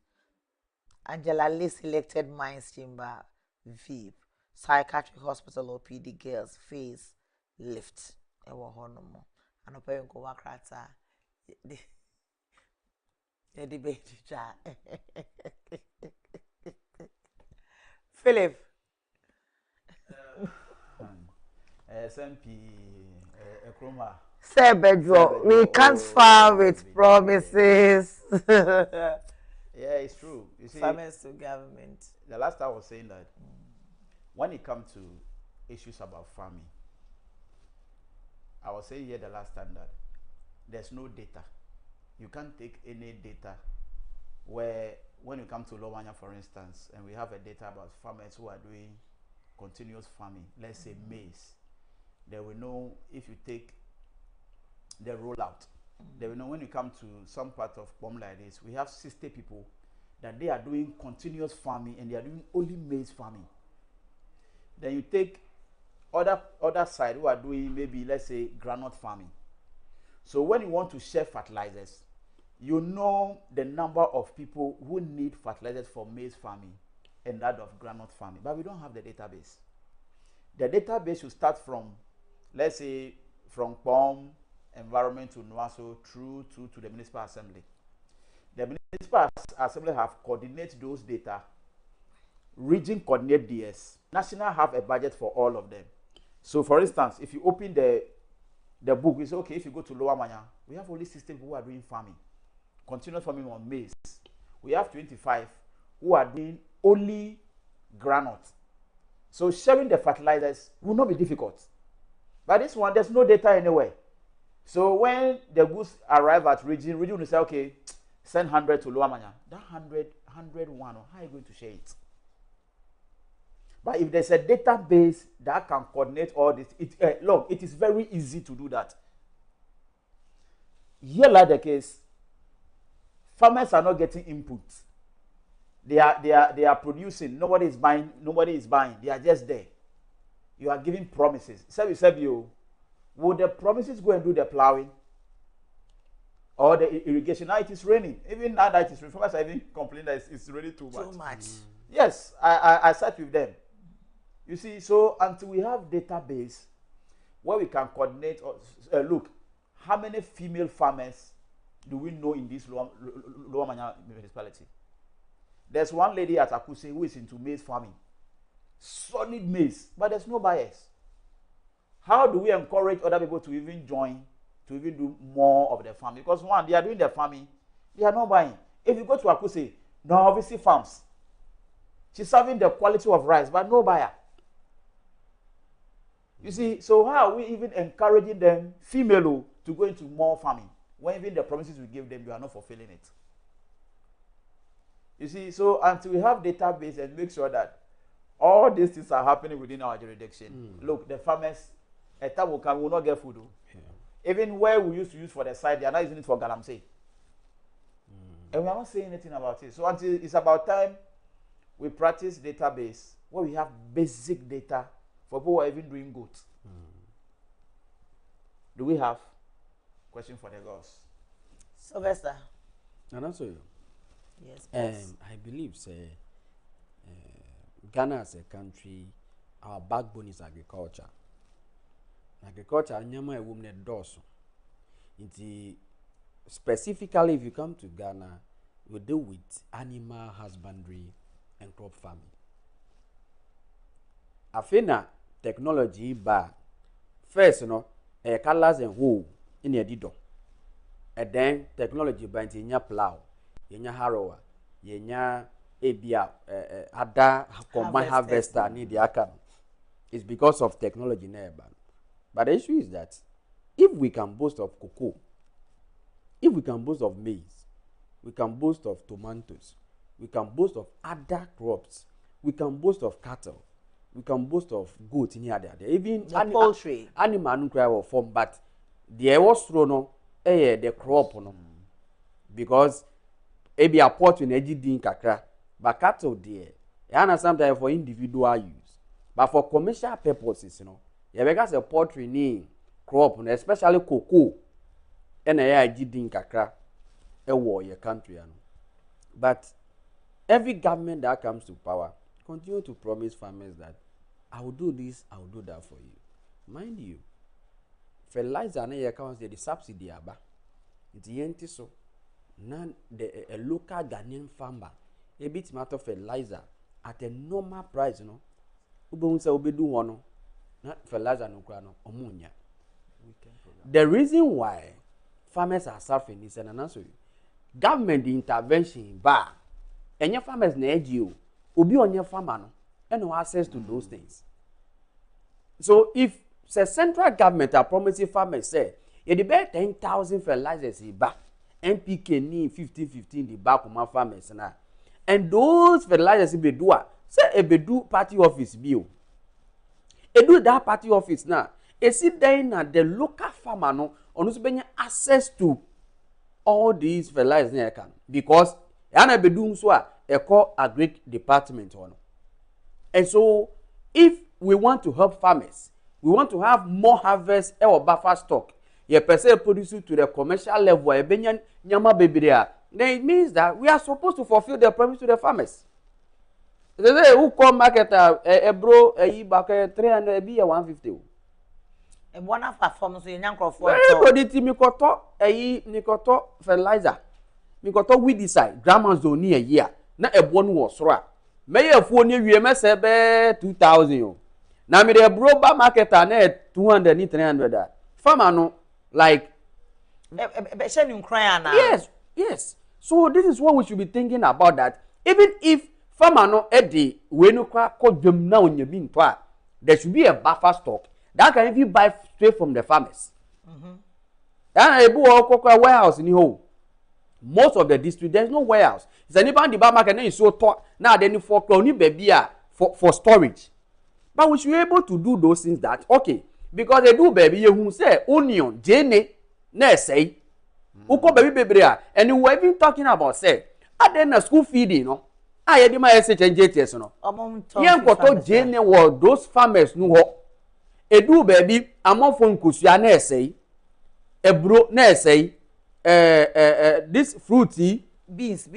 Angela Lee selected Mines Chamber VIP. Psychiatric Hospital OPD girls face lift. Ewa honomo. Anope yunko wakrata. The debate. Philip. SMP Say bedroom. We can't farm with promises. Yeah, it's true. You see, farmers to government. The last time I was saying that when it comes to issues about farming, I was saying here the last time that there's no data. You can't take any data where when you come to Lowanya, for instance, and we have a data about farmers who are doing continuous farming, let's say maize, they will know if you take the rollout. They will know when you come to some part of Pom like this, we have 60 people that they are doing continuous farming and they are doing only maize farming. Then you take other side who are doing maybe, let's say, groundnut farming. So when you want to share fertilizers, you know the number of people who need fertilizers for maize farming and that of groundnut farming, but we don't have the database. The database should start from, let's say, from POM environment to NUASO through to the municipal assembly. The municipal assembly have coordinated those data, region coordinate DS, national have a budget for all of them. So for instance, if you open the book, you say, okay, if you go to Lower Manya, we have only 16 people who are doing farming, continuous farming on maize. We have 25 who are doing only groundnut. So sharing the fertilizers will not be difficult. But this one, there's no data anywhere. So when the goods arrive at region will say, okay, send 100 to Lower Manya. That 101, how are you going to share it? But if there's a database that can coordinate all this, look, it is very easy to do that. Here, like the case, farmers are not getting input. They are producing. Nobody is buying. They are just there. You are giving promises. Would the promises go and do the plowing or the irrigation? Now it is raining. Even now that it is raining, farmers are even complaining that it's raining too much. Too much. Yes, I sat with them. You see, so until we have database where we can coordinate, look, how many female farmers do we know in this Lower Manya municipality? There's one lady at Akuse who is into maize farming. Solid maize, but there's no buyers. How do we encourage other people to even join, to even do more of the farming? Because one, they are doing the farming, they are not buying. If you go to Akuse, no, obviously farms. She's serving the quality of rice, but no buyer. You see, so how are we even encouraging them, female, to go into more farming, when even the promises we give them, you are not fulfilling it? You see, so until we have database and make sure that all these things are happening within our jurisdiction, look, the farmers, a time will come, will not get food. Yeah. Even where we used to use for the side, they are not using it for galamsey. And we are not saying anything about it. So until it's about time we practice database, where we have basic data for people who are even doing good. Do we have question for the girls? Sylvester. And also, yes, boss. I believe Ghana as a country, our backbone is agriculture. Agriculture, nyama e women doso. Specifically, if you come to Ghana, we deal with animal husbandry and crop farming. Afina technology ba first, colors and wool in your dido. And then technology ba into your plow, your harrower, your other combined harvester need the account. It's because of technology nearby. But the issue is that if we can boast of cocoa, if we can boast of maize, we can boast of tomatoes, we can boast of other crops, we can boast of cattle, we can boast of goat in here. Even poultry. Animal no cry or form, but the was thrown the crop no. Because be a pot in din kakra, but cattle there. And sometimes for individual use. But for commercial purposes, you because a poultry ni crop, especially cocoa, and a din kakra, a war your country. But every government that comes to power continue to promise farmers that I will do this, I will do that for you. Mind you, fertilizer na your accounts the subsidy aba. It's yenti so. Nan a local Ghanaian farmer a bit matter fertilizer at a normal price, Ubunsa obedu one, not fertilizer no crano, omunya. The reason why farmers are suffering is an answer. Government intervention bar. And your farmers na NGO. Obi on your farmer no. And no access to those things. So if the central government are promising farmers say, you dey buy 10,000 fertilizers back, NPK need 15 the back of my farmers now. And those fertilizers be do say e be do party office bill. E do that party office now. E sit there na the local farmer no on so be access to all these fertilizers na can because e na be do so e call agric department on. And so if we want to help farmers, we want to have more harvest or buffer stock. Your person produce to the commercial level, then it means that we are supposed to fulfill the promise to the farmers. They say who call market a bro a back 300 be 150. And one of performance in Yanko for very good. Mikoto fertilizer. Mikoto we decide grammar zone a year. Not a one was right. May have phone you MSB 2,000. Now me the broba market are net 200 300. Farmer no like yes. So this is what we should be thinking about that. Even if farmer no eddy we no kwa kodwem na onyami nto there should be a buffer stock that can even buy straight from the farmers. And ebu okokwa warehouse ni ho. Most of the district there's no warehouse. It's anybody the bar market then is so talk now then for clone baby for storage. But we should be able to do those things that okay because they do baby you say onion jene na say uko baby and we were even talking about say at then a school feeding no I had my SHNJTS no yen koto jene were those farmers no ho e do baby among phone kusua na say e bro na say this fruity beans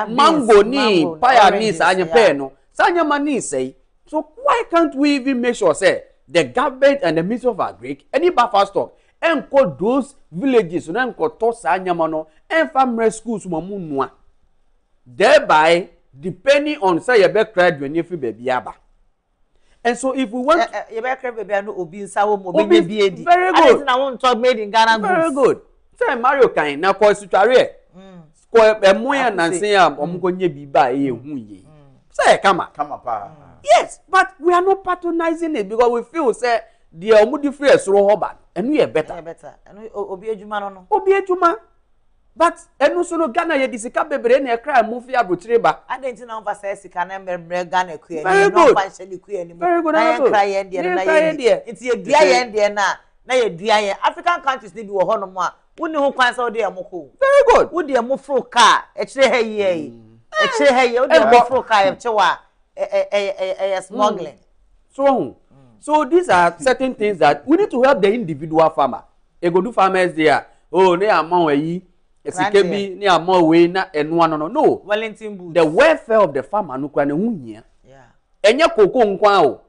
mango ni paya ni sanya pe no sanya mani say. So why can't we even make sure say the government and the Ministry of Agric any buffer stock and call those villages and call Tosanyamano and farmer schools mamunwa. Thereby depending on say you be cried when you feel baby aba. And so if we want you be cry baby no obi nsawo mo be biedi. Very good. I want talk made in Ghana. Very good. Say Mario kan na call situare. Ko emoya nanse ya omukonye biba e hu ye. Say come pa. Yes, but we are not patronizing it because we feel say the omudi free esoro hoba and we are better. And obi ejuma no. Obi ejuma. But enu so no Ghana ye disika bebre na e cry mufi abrochire ba. Adenti na umfa say sika na membre Ghana ku ani no fanche ni ku ani. Very good. Na cry ye ndie na ye. Nti ye dua ye ndie na ye dua ye. African countries ni bi wo hono mo a woni ho kwan say wo de amoko. Very good. Wo de amofro car e kire ha ye. E kire ha ye wo de amofro car e chewa smuggling. So these are certain things that we need to help the individual farmer. E go do farmers there. Oh, ne amon yi esikebi ne amon we na enu ano no. Wellington boots. The welfare of the farmer no kwa ne hu hia. Yeah. Enye koko nkwan o.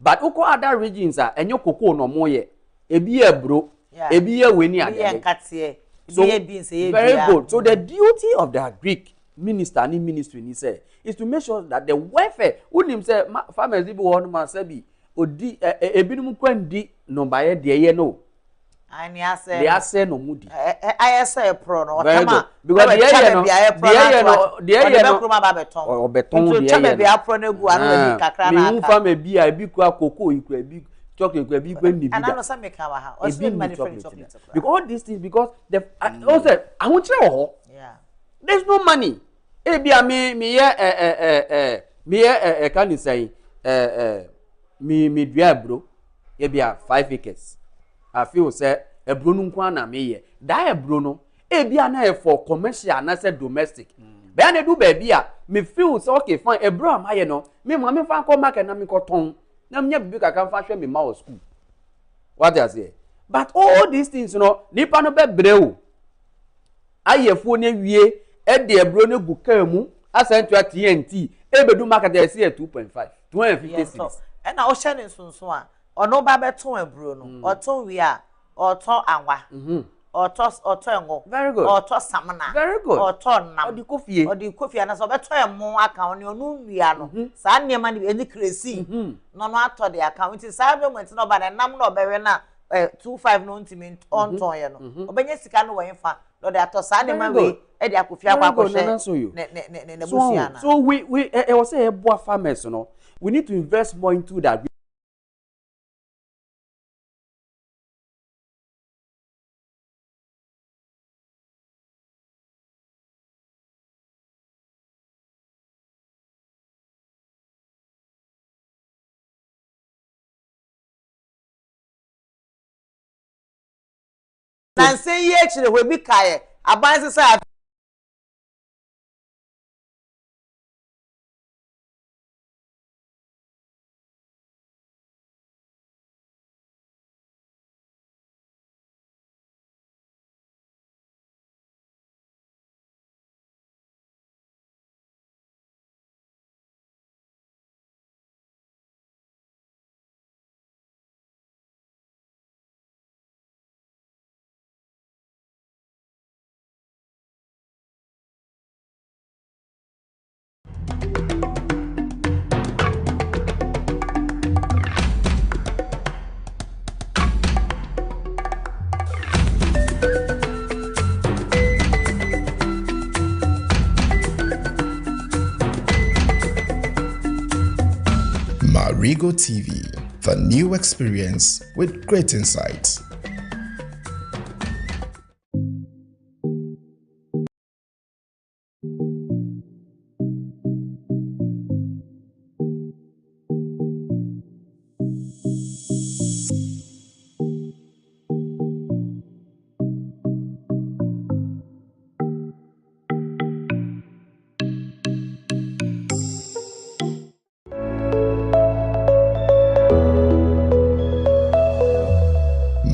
But uko other regions are enye koko no mo ye. Ebi ebro, ebi ye we ni ade. So very good. So the duty of the Greek minister and ministry ni say is to make sure that the welfare unim say farmers bi won man say bi odi ebinum kwandi no baye de ye no ani ase they ase no mudi ayese pro no otama because the ye no kroma ba beton obeton the ye no be apro na gu anu bi kakra na aka mi farmer bi a bi kwa koko ikura bi chocolate ikura bi kwandi bi and I know some make our house also many different chocolate because all these things because the also I want you ho yeah there's no money ebia me can you say me dua bro ebia 5 acres I feel say e bro nu kwa na me ye da e bro no ebia na e for commercial na say domestic be na do ba bia me feel say okay fine e bro am aye no me ma me fa ko market na me ko ton na me bibi kaka fa hwe me ma o school what you say but all these things you know nipa no be breu ayefo ne wie e de ebro ne gu kan mu asantua TNT ebedu market e see 2.5 250 and na o hye ne sonso a ono ba beton ebro no oton wi a oton anwa oton ngo very good oton samana very good oton nam odi kofie na so beton emo aka oni onu wi a no sa nneema ni eni kresi no no atọ de aka nti sa be mo nti no ba na nam no obewe na 25 no ntimi on ton ye no obenye sika no wo fa no de atosa ne ma we e de akofia kwa kwahwe ne busuana. So we was say eboa farmers no, we need to invest more into that. Na say ye chire we bi kae aban se Marego TV, the new experience with great insight.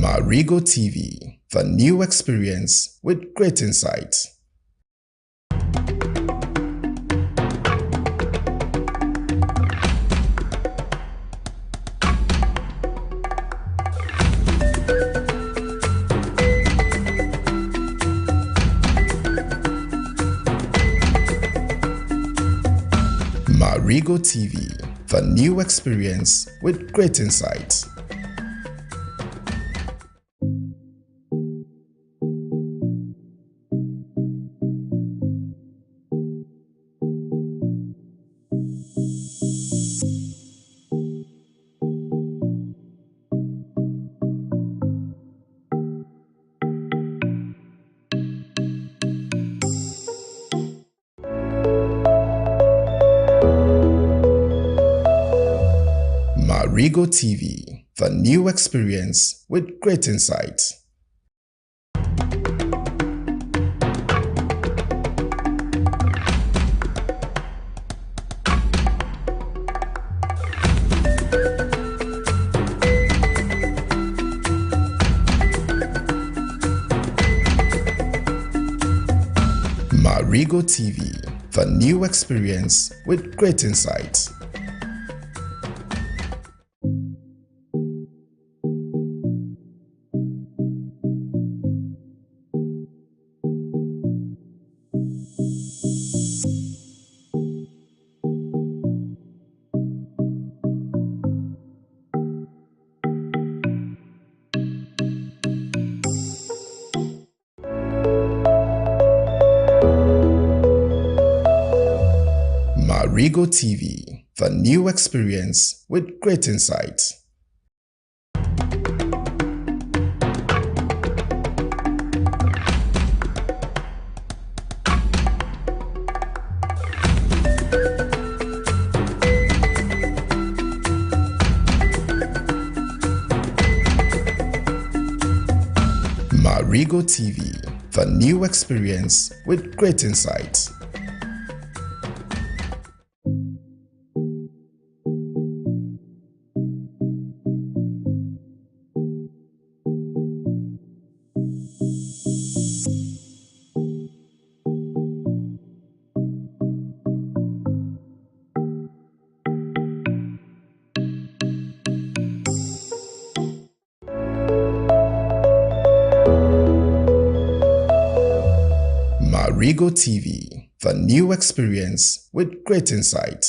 Marego TV, the new experience with great insight. Marego TV, the new experience with great insight. Marego TV, the new experience with great insight. Marego TV, the new experience with great insight. Marego TV, the new experience with great insight. Marego TV, the new experience with great insight. Marego TV, the new experience with great insight.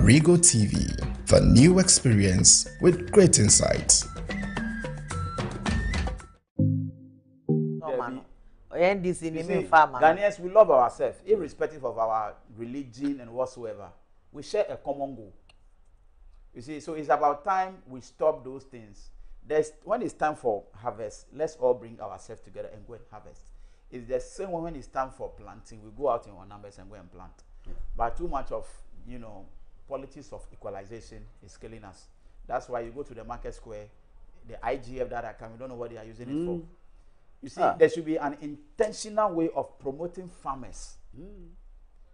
Marego TV, the new experience with great insights. Ghanaians, we love ourselves, irrespective of our religion and whatsoever. We share a common goal. You see, so it's about time we stop those things. When it's time for harvest, let's all bring ourselves together and go and harvest. It's the same when it's time for planting, we go out in our numbers and go and plant. Yeah. But too much of, politics of equalization is killing us. That's why you go to the market square, the IGF that are coming, you don't know what they are using it for. You see, there should be an intentional way of promoting farmers.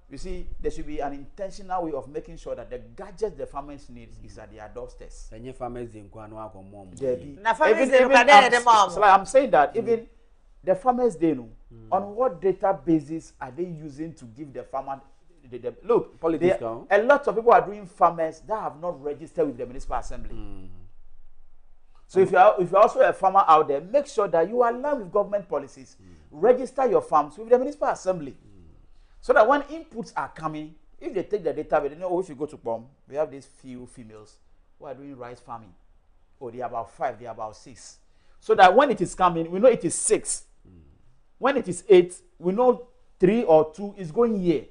You see, there should be an intentional way of making sure that the gadgets the farmers need is at their doorsteps. I'm saying that even the farmers, they know on what databases are they using to give the farmer look. A lot of people are doing farmers that have not registered with the municipal assembly. So if you're also a farmer out there, make sure that you align with government policies. Register your farms with the municipal assembly. So that when inputs are coming, if they take the data, they know, if you go to POM, we have these few females who are doing rice farming. Oh, they are about 5, they are about 6. So that when it is coming, we know it is 6. When it is 8, we know 3 or 2 is going here.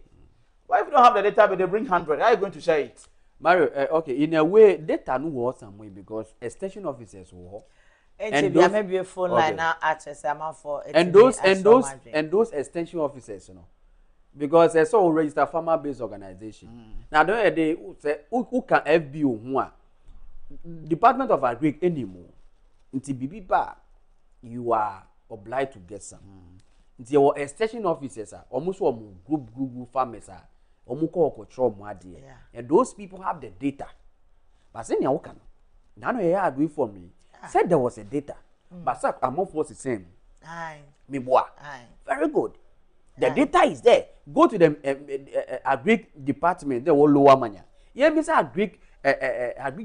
Why if you don't have the data, but they bring 100, how are you going to share it? Mario, okay, in a way, data no work some way because extension officers will. And those, maybe a phone line now access for and those extension officers, because there's all registered farmer-based organization. Now, don't they say who can FBO who Department of Agric anymore? Until BB you are obliged to get some. Until your extension officers are almost group farmers are. And those people have the data. But saying you can. Now you agree for me. Said there was a data. But among was the same. Very good. The data is there. Go to the agric department. They will lower money. Yeah, Mr. Agric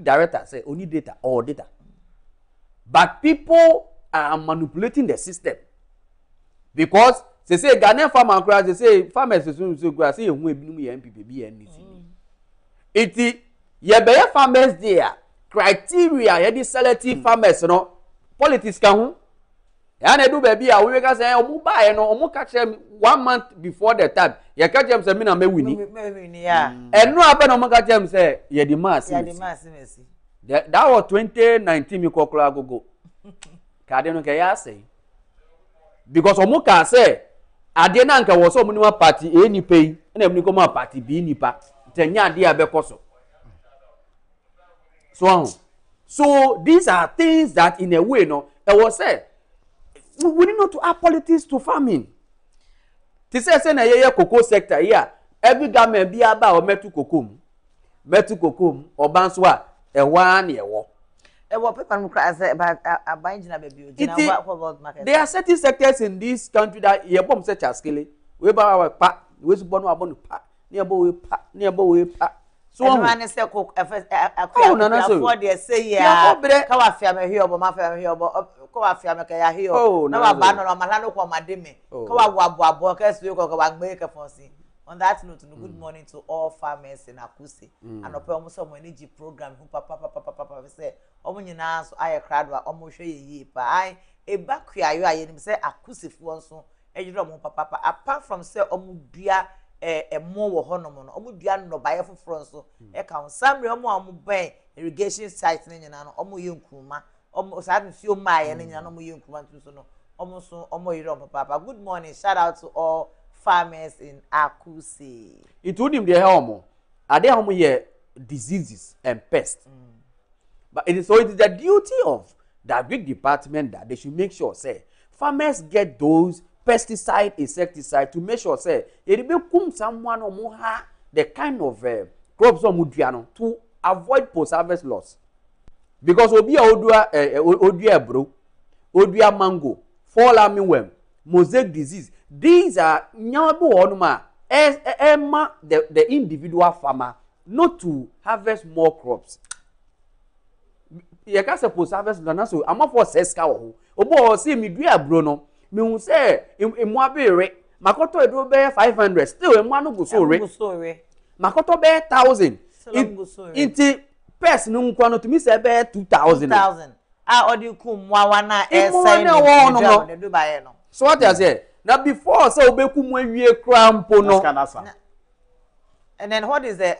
director say only data or data. But people are manipulating the system because they say Ghanaian farmer crowd. They say farmers so grass. Say you be MPP be NDC. It ye be farmers there criteria. Ye di selective farmers politics can and I do baby, I will say, oh, buy no, catch them 1 month before the time. You catch them, say, me winning. And no happen, catch them, say, yeah, the mass. That was 2019, me call go. Cardinal Kaya say. Because Omuka say, Adenanka was so many party, any pay, and then come party, be nipa, Tenya dear Becoso. So these are things that, in a way, I was said. We need not to add politics to farming. This is a cocoa sector here. Every government be about metu kokum, or banswa, a 1 year war. There are certain sectors in this country that you bomb such as skilly. We buy our pack, we born about pack, nearby pack. So man say cook for the say yeah kawa fiame here obo ma fiame here obo kawa fiame ka ya here na ba no malano kwa mademe kawa wabuabo ka so ko ba gbe ka fonsi. On that note, good morning to all farmers in Akusi and ope omo so mo energy program who papa say omo nyina so aye crowd wa omo hwe yi pa ai e bakua yo aye nim say Akusi fo nso ejiro omo papa apart from say omo dua more wo honom no omo dua no baye foforo nso e ka samre omo ben irrigation site ne nyina no omo ye nkruma omo sa bi fio maaye ne nyina no omo ye nkruma nso no omo so omo yiro papa. Good morning, shout out to all farmers in Akusi. It would him the helm. Are there how many diseases and pests? But it is the duty of the agric department that they should make sure say farmers get those pesticide, insecticide to make sure say it be come someone or more the kind of crops or mudiano to avoid post-harvest loss. Because obi odua bro, odua mango, fall armyworm, mosaic disease. These are the individual farmer not to harvest more crops. You can't suppose harvest so I'm for seska wo. Obo see me dua bro no. Me hu say makoto edo be 500 still emu no go so re. Makoto be 1000 Inti person no nkwa no to me say be 2000. 2000. Ah, odi kum mwa na sign no. So what I say? Now before say obeku mu awie krampo no. And then what is the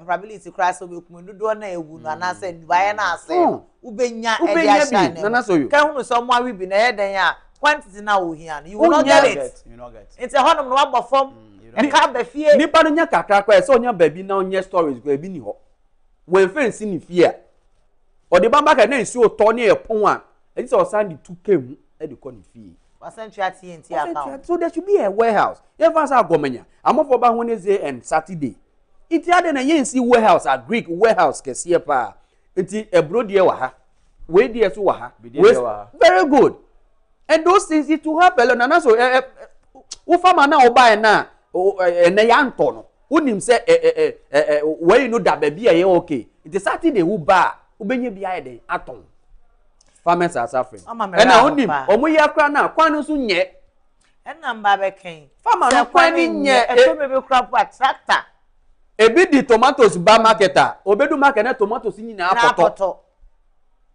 probability crash obeku do na ewu no na say Dubai na ase ubenya e dia na so you. Kan hu so mwa we bi na e den ya quantity na wo hia you will not get it. You not get. It's a honum no abofom e ka be fie. Nipa no nya kakra kwa so nya ba bi na nya stories kwa bi ni ho. When fence ni fie or the bamba can see o turn e pon a e say o sand 2k mu e de ko ni fie. TNT account. So there should be a warehouse. If I say gomenya, I'm for ba Wednesday and Saturday. It had na yen see warehouse a Greek warehouse kese pa. Nti ebro de wa ha. We de so wa ha. Very good. And those things it to help alone na so wo farmer na o buy na na ya nto no. Unim say where you know that baby are okay. It is Saturday wo ba obenye bia den aton. Farmers are suffering. And now unim omo ya kra na kwan no so nye. And number be ken. Farmer no kwan ni nye e to be crop tractor. Ebi di tomatoes ba marketer. Obedu market na tomatoes nyina apoto.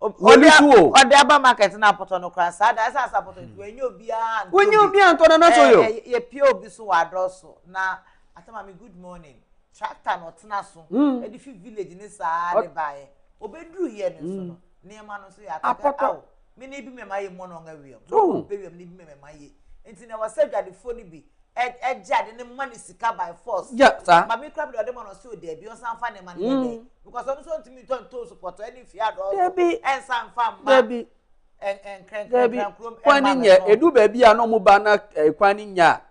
Only two. Ode aba market na apoto no kra sa da sa apoto wenye obia. Wenye obia nto na so yo. Ye pie obi so wadroso na atama me good morning. Tractor no tena so. E di fi village ni sa de bae. Obedru here ni so no. Niema no so ya taka. Me na bi me maye mo no nga wiem. So pe wiem ni bi me maye. Enti na wasadwa de phone bi. Ejade ne money sika by force. Yeah, sir. Mama crab the man on so there be on san fa ne man there. Because on so ntimi to support any fear do. Debi. En san fa ma. Debi. En kran krom. Kwani nya edu ba bia no mo ba na kwani nya.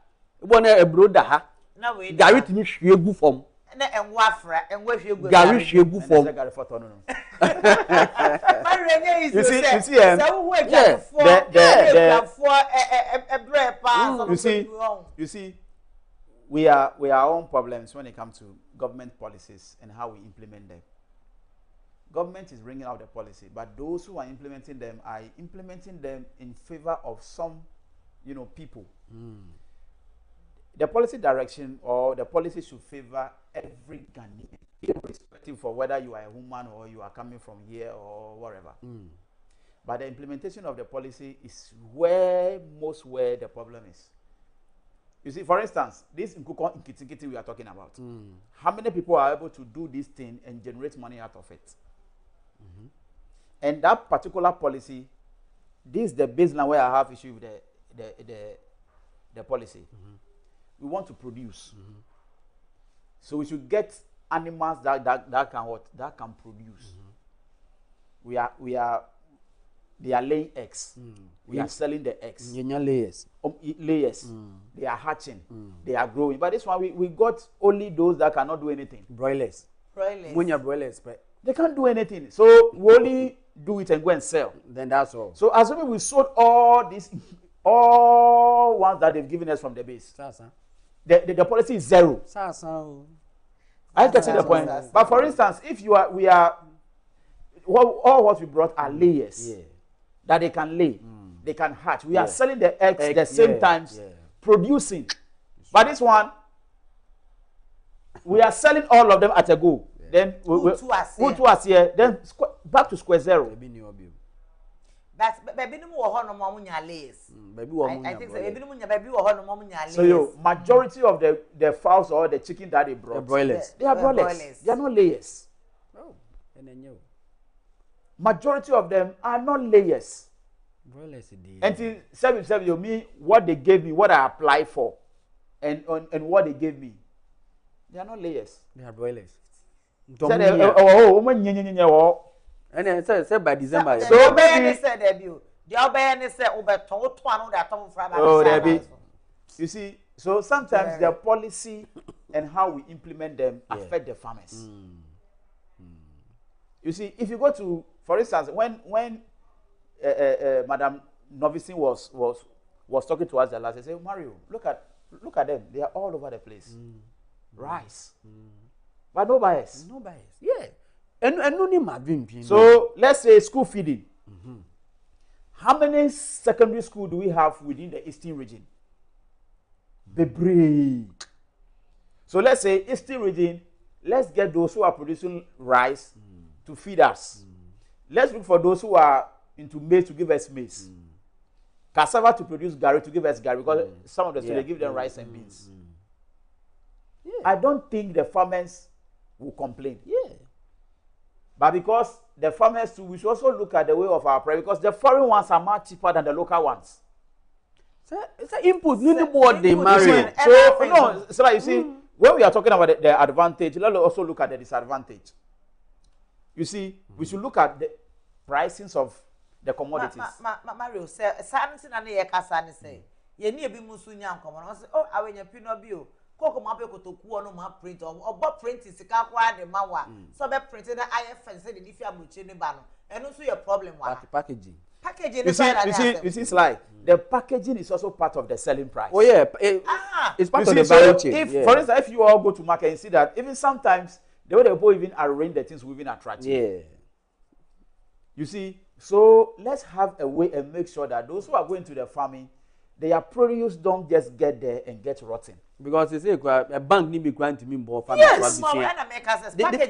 Ebo na ebro da ha. Na we. Gari timi hwe gu fom. Na enwa fra, enwa hwe gu. Gari hwe gu fom. Gari photo no. You see, you see, we are our own problems when it comes to government policies and how we implement them. Government is bringing out the policy, but those who are implementing them are implementing them in favor of some, people. The policy direction or the policy should favor every Ghanaian, irrespective of whether you are a woman or you are coming from here or wherever. But the implementation of the policy is where the problem is. You see, for instance, this Nkuko Nkitikiti we are talking about. How many people are able to do this thing and generate money out of it? And that particular policy, this is the baseline where I have issue with the policy. We want to produce. So we should get animals that can produce. They are laying eggs. We are selling the eggs. Layers. Layers. They are hatching. They are growing. But this one, we got only those that cannot do anything. Broilers. Broilers. They can't do anything. So we only do it and go and sell. Then that's all. So assuming we sold all ones that they've given us from the base. The policy is zero. I get to the point. But for instance, if we are all what we brought are layers that they can lay, they can hatch. We are selling the eggs at the same times, producing. But this one, we are selling all of them at a go. Then who to us here? Then back to square zero. But baby no more no more layers. I think baby layers. So majority of the fowls or the chicken that they brought, they are broilers. They are not layers. Oh, and then you. Majority of them are not layers. Broilers until 7 you mean what they gave me, what I applied for, and what they gave me. They are not layers. They are broilers. And then say by December. So maybe said debut. The obey said over you see, so sometimes their policy and how we implement them affect the farmers. You see, if you go to, for instance, when Madam Novicin was talking to us the last, they said, Mario, look at them. They are all over the place. Rice. But no bias. No bias. Yeah. And no need. So let's say school feeding. How many secondary schools do we have within the Eastern region? Bebree. So let's say Eastern region, let's get those who are producing rice to feed us. Let's look for those who are into maize to give us maize. Cassava to produce gari to give us gari, because some of the they give them rice and beans. Yeah. I don't think the farmers will complain. Yeah. But because the farmers too, we should also look at the way of our price, because the foreign ones are much cheaper than the local ones. It's an input. No, the board they marry. So no, so like you see, when we are talking about the advantage, let's also look at the disadvantage. You see, we should look at the pricings of the commodities. Mario say, "Sanity na ne yekasa ne say, ye ni ebi musu nya nkomo no say, oh awenya pino bi o, koko ma pe kotoku no ma print o bo print sika kwa de ma wa, so be print na IFN say the difi abroche ne ba no, eno so your problem wa. Packaging. Packaging you see, it's like the packaging is also part of the selling price. Oh yeah, it's part of the value chain. If, for instance, if you all go to market and see that even sometimes the way they both even arrange the things will even attract you. Yeah. You see, so let's have a way and make sure that those who are going to the farming, their produce don't just get there and get rotten. Because they say a bank need be going to me more farmers. Yes,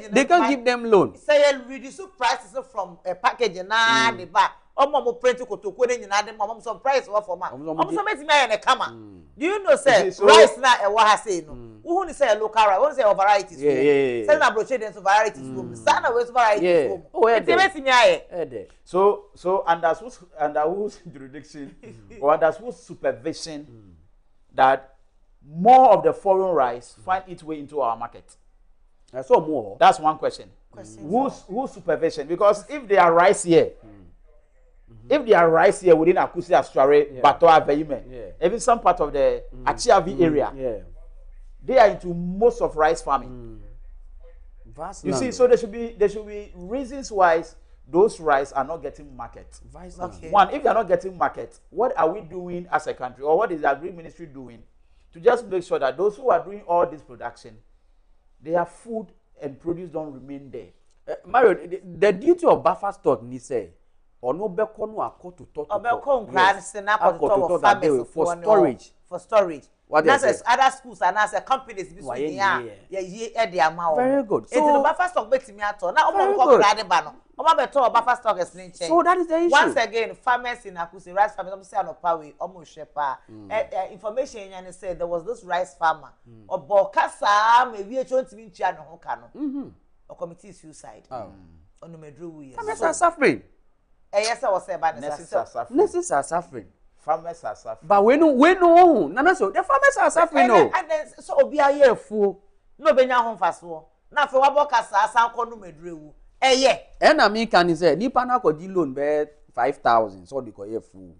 they can't give them loan. Say reduce prices from a package na the back. Omo print kotoku ne nyina de mom some price wa for ma. Omo so meti me na kama. Do you know say rice na e wa ha say no. Who ni say local rice, who say varieties. Say na brochure den so varieties room. Say na we so varieties room. Oh yeah. Meti me aye. So under whose jurisdiction or under whose supervision that more of the foreign rice find its way into our market? That's all more. That's one question. Whose supervision? Because if they are rice here, if they are rice here within Akusi Astrare, Batoa Veime, even some part of the Achiavi area, they are into most of rice farming. You see, so there should be reasons why those rice are not getting market. Okay. One, if they are not getting market, what are we doing as a country, or what is the Agri Ministry doing to just make sure that those who are doing all this production, their food and produce don't remain there? Mario, the duty of buffer stock ni say, or no beko no akoto for storage. For storage. That's other schools and as a companies between very good. So the buffer stock betting me at all. Now buffer stock is change. So that is the issue. Once again, farmers in Akusi, rice farmers, I'm saying no power, almost shepa. Information and say there was this rice farmer. Or Bokasa, maybe a chance to be Chiano Hokano. Or committee suicide. On the Medru. Farmers are suffering. Yes, I was saying about nurses are suffering. Farmers are suffering. But we know, Nana, so the farmers are suffering. And then so be a year fool. No, be now home fast war. Now for what Bokasa, San Kono Medru. Yeah. And I mean, can you say, Nipana could deal loan be 5,000, so they call you a fool.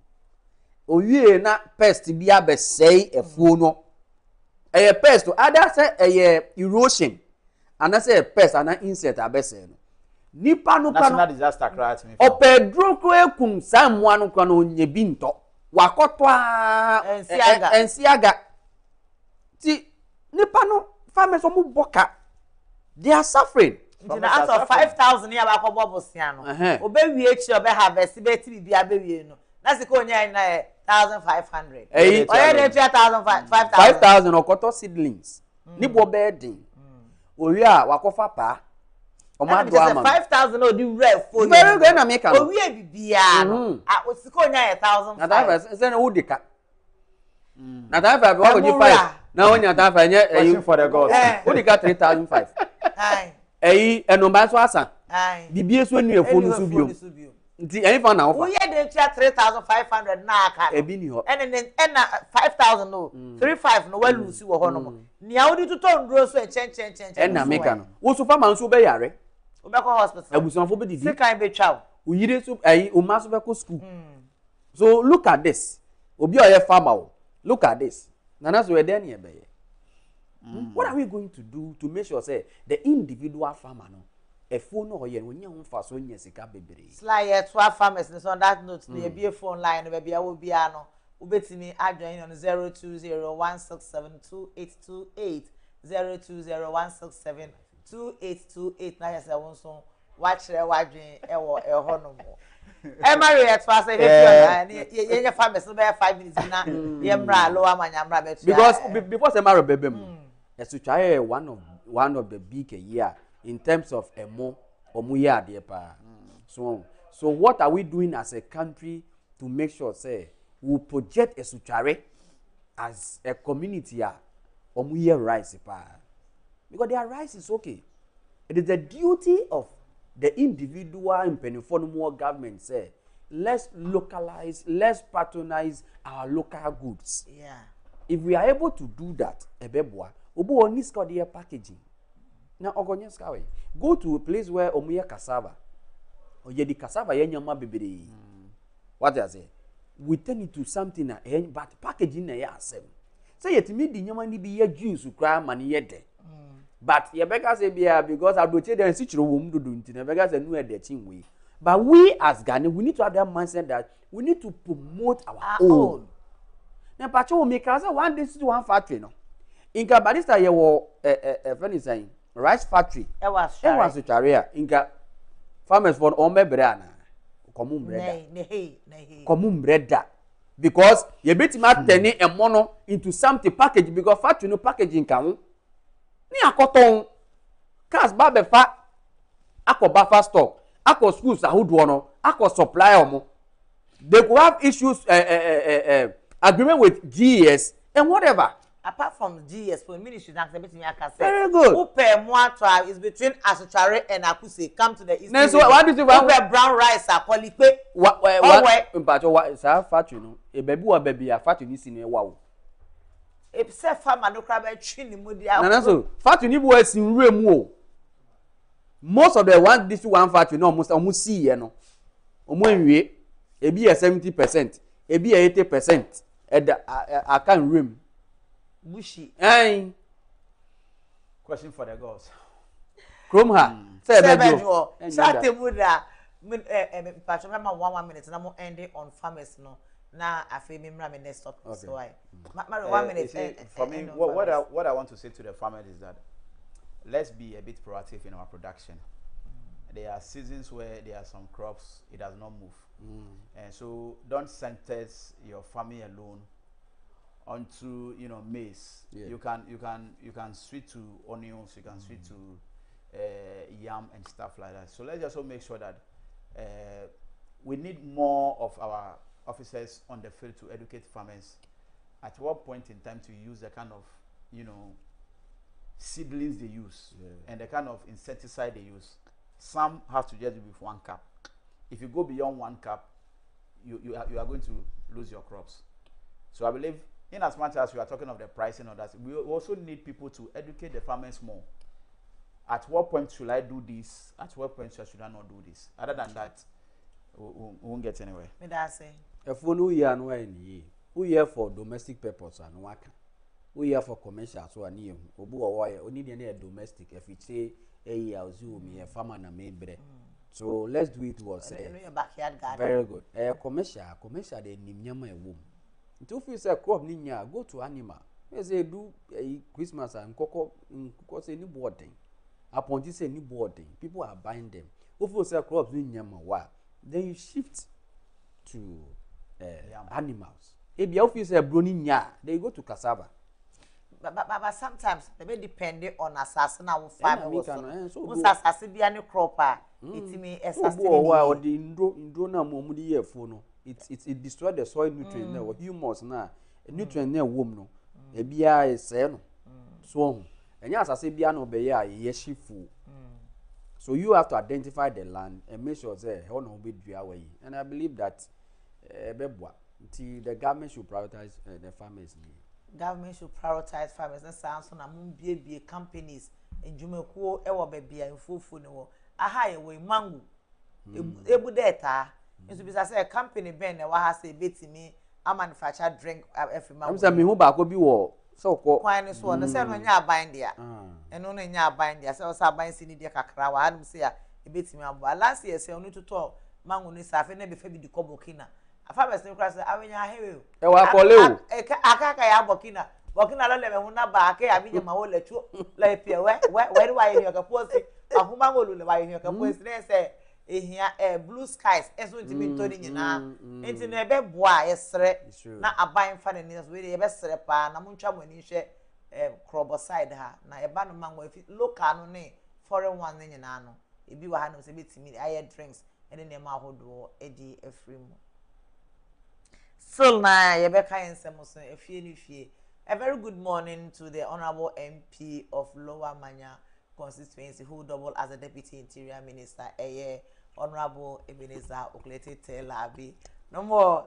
Oh, you na pest be a say a fool no. A pest to other say a erosion. And I say a pest and an insect a best. Nipa no national disaster crisis me. Opedro kro ekum samwanu kwa no nyebinto. Wakotwa ensiaga. Ti nipa no farmers omu boka. They are suffering. Out of 5,000 here ba ko bobo sia no. Obe wie chi obe harvest be ti bibia be wie no. Na se ko nya na 1,500. Oye dey 5,000 okoto seedlings. Ni bo be din. Owi a wakofa pa. 5,000 no di rare for very good na make am. O wie bibia no. Osiko nya 1,000. Na that say na udika. Na that five we go give 5. Na onya that five nye for the gods. Udika 3,500. Aye. Enomba so asa. Bibie so nu efonu so bio. Nti any fan na offer. We dey try 3,500 na aka. Ebi ni ho. And 5,000 no. 3,500 no we lose wo ho no. Nia odi to nduro so chen. Na make am. Wo so farmer so be yare. Obeko hospital. Abusanfo be didi. Se kan be twa. Uyire so uma so be ko school. So look at this. Obi oye farmer. Look at this. Nana so we dey na be. What are we going to do to make sure say the individual farmer no a phone or yen when you fa so nya sika bebre. Sly 12 farmers on that note na be a phone line be bia wo bia no ubetimi adjoin on 0201672828 0201672828 na yesa won so wa kire wadwen e wo e ho no mo e marry at fast e ye farmers no be 5 minutes na ye mra lo amanya mra be because before say marry bebem. Esu try one of one of the big year in terms of omu year there pa. So what are we doing as a country to make sure say we project a suchare as a community omu year rice pa, because their rice is okay. It is the duty of the individual and penny government say let's localize, let's patronize our local goods. Yeah. If we are able to do that, ebeboa, obo oni ska their packaging. Now ogonye ska we. Go to a place where omuye cassava. Oye di cassava ye nyama bebere. What I say? We turn it to something but packaging na ya asem. Say yetimi di nyama ni bi ye juice kra mani ye de. But ye beka say bia because abroche dem si chiro wom dodo nti na beka say no e de chinwe. But we as Ghana, we need to have that mindset that we need to promote our own. Now, Pacho will make us one day to one factory. No, in Cabarista, you were funny saying rice factory. It was a career. Inca farmers for Ome Brana, common bread. Because you bet him at 10 and mono into something package because factory no packaging can. Ni cotton cars barbe fat, ako buffer stock. Ako schools ahodoɔ ako supply omo, they could have issues agreement with GES and whatever. Apart from GES, for ministry now, very good. Who pay more trial is between Asuchare and Akuse. Come to the east. So what do you want? Brown rice are qualified. What? But what? Sir, factory no. A baby or baby a factory ni sini wow. If say farmer no crab chini mudi. Na so factory ni bo esin rem o. Most of the one this one factory no almost see here no. Omo enwie ebi 70%, ebi 80%. I can rim. Bushy. Hey. Question for the girls. Chrome her. Say bedro. Sate muda. Pacho me 1 minute na mo end on farmers no. Na afi me mra me next stop. So why? 1 minute. For me, what I want to say to the farmers is that let's be a bit proactive in our production. There are seasons where there are some crops it does not move, and so don't sentence your family alone onto maize. Yeah. You can switch to onions, you can switch to yam and stuff like that. So let's also make sure that we need more of our officers on the field to educate farmers. At what point in time to use the kind of seedlings they use and the kind of insecticide they use. Some have to just be with 1 cup. If you go beyond 1 cup, you are going to lose your crops. So I believe, in as much as we are talking of the pricing of that, we also need people to educate the farmers more. At what point should I do this? At what point should I not do this? Other than that, we won't get anywhere. Me that say. If we know you are no any, we here for domestic purpose and work. We here for commercial so ani obu owa oni dey domestic if it say house me a farmer na me bre. So let's do it was your backyard garden. Very good. Commercial dey nimnyama e wom. Until you say crop ni nya go to animal. We say do Christmas and nkoko say ni boarding. Upon this say ni boarding, people are buying them. If you say crops ni nyama wa, then you shift to animals. If you say brownie nya, they go to cassava. But sometimes they may depend on assassin or farm. So assassin be any cropper. It may assassin. Or the indro na momudi ye fono. It destroy the soil nutrient or humus na nutrient na wom no. Ebia is no. So and yes, I say bia no be ya yeshifu. So you have to identify the land and make sure say how no be dua way. And I believe that the government should prioritize the farmers. Government should prioritize farmers. That sounds on a be companies in Jumeko, ewa baby and fufu no. Aha, we mango. Ebu data. It should be a company ben and what has a bit to me. I manufacture drink every month. I'm saying, me who back will be war. So called quite this one. The same when you are buying there. And only you are buying there. So I was buying Cindy Cacra. I had to say a bit to me. Last year, say only to talk. Mango is having never fed the Cobokina. A farmer's new class. I mean, I hear you. I call you. I Bokina. Bokina don't let me back. I mean, my whole let you like where do I hear your post? A woman will buy your post. They say, here blue skies. As soon as you been told you now, it's in a bed boy, yes, sir. Not a buying funniness with a best repa, Namuncha when you share krobo side ha na eba no mango efi local no ne foreign one ne nyina no ebi wa ha no se betimi aye drinks ene ne ma hodo edi afrim still na ye be kan nsem so efie ni fie. A very good morning to the Honorable MP of Lower Manya constituency who doubled as a Deputy Interior Minister, Honorable Ebenezer Oklete Telabi. No more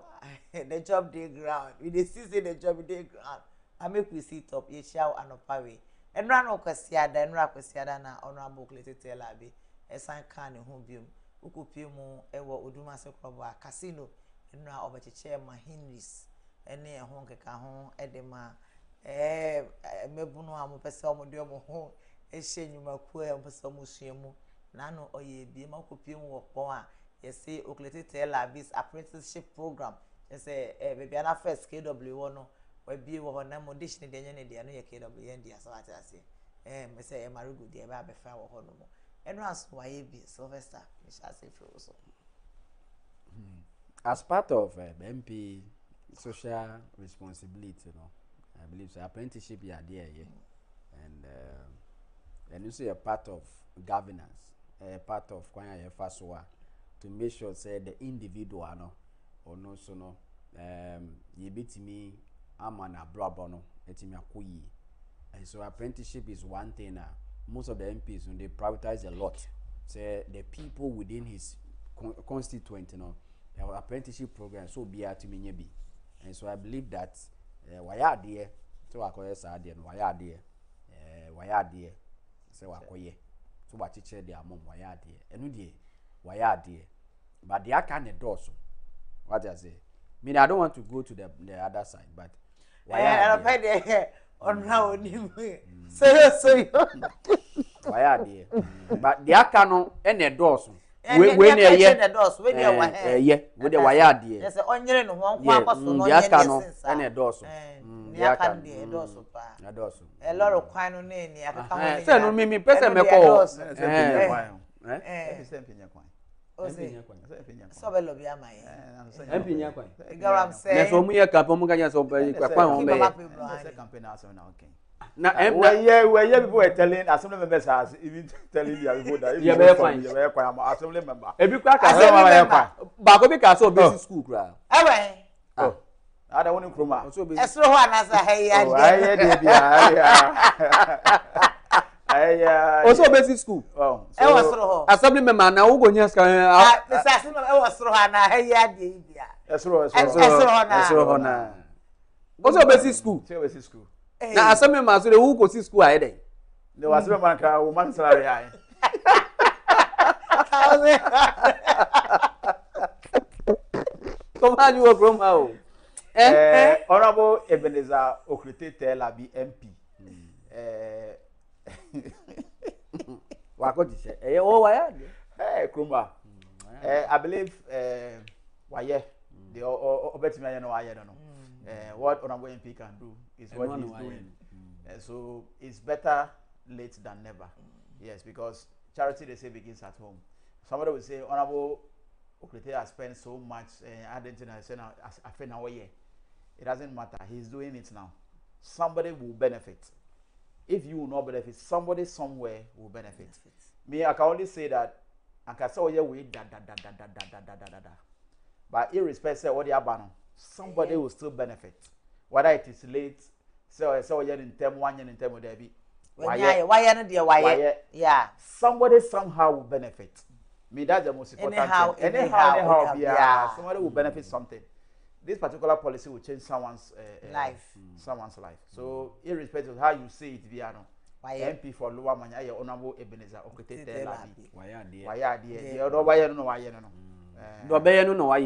the job day ground. We dey see the job day ground. I make we sit up, ye shall and opawe. And run okwesiada, na Honorable Oklete Telabi. Esan kan hu biom. Ukupimu ewo Uduma Sekroba Casino. And now over Chairman Henry's. Ene ho keka ho edema mebuno am pese omode omo ho ehye nyuma ku am pese omo suemu na no oye bi ma kopiem wo pon a yesi Oklete Labis apprenticeship program yesi bebia na first KW no we bi wo na mo dish ne de nya ne de no ye KW ndi asa ate ase me say Marego de ba be fa wo ho no mo eno aso wa ye bi Sylvester me sha say fro so as part of MP social responsibility, you know, I believe so. Apprenticeship, yeah, there, yeah, and you see a part of governance, a part of Kwanya Faswa, to make sure say the individual, no, or no, so no, you beat me, I'm an abroad, no, it's me a kui, and so apprenticeship is one thing. Most of the MPs, when they privatize a lot, say the people within his constituent, you know, their apprenticeship program, so be at me, be. And so I believe that why are there so I call it sad and why are there so I call ye so what teacher their mom why are there and why are there but they are kind of doors what I say mean I don't want to go to the other side but why are there on now so why are there but they are kind and the doors when the doors when you were yeah with the wire there yes onyere no ho kwa kwaso no nyere sensa and the doors ya kan the doors pa a lot of kwan no na ni akaka ho say no me person me call so be lobby am I empinya kwan I'm saying na so mu ye kampo mu kanya so kwan ho be campaign now so now okay na we people were telling assembly members as even telling their people that you be fine assembly member ebi kwa ka say ba ko bi ka so basic school kra ewe ada woni kroma esro ho anasa heya aye de bia aye also basic school e was sro ho assembly member na wo go nya ska assembly member e was sro ho na heya de bia esro ho na also basic school na assembly member so dey who go see school aye dey the assembly member ka wo man salary aye come on you work from how Honorable Ebenezer Oklete Telabi MP. Wako dise. Why? Krumba. I believe why the obetime no why no. What Honorable MP can do is what he's doing. So it's better late than never. Yes, because charity they say begins at home. Somebody will say Honorable Oklete has spent so much identity as I feel now. It doesn't matter. He's doing it now. Somebody will benefit. If you will not benefit, somebody somewhere will benefit. Me, I can only say that I can say, oh yeah, we da. But irrespective of what they are banning, somebody will still benefit. Whether it is late, so yeah, in term 1 year in term of Debbie. Why? Yeah. Somebody somehow will benefit. Me, that's the most important thing. Anyhow, yeah. Somebody will benefit something. This particular policy will change someone's life. So, irrespective of how you see it, Viano, MP for Lower Manya, your Honorable Ebenezer Oklete Telabi. Why are there? The other why no why no. Do be no why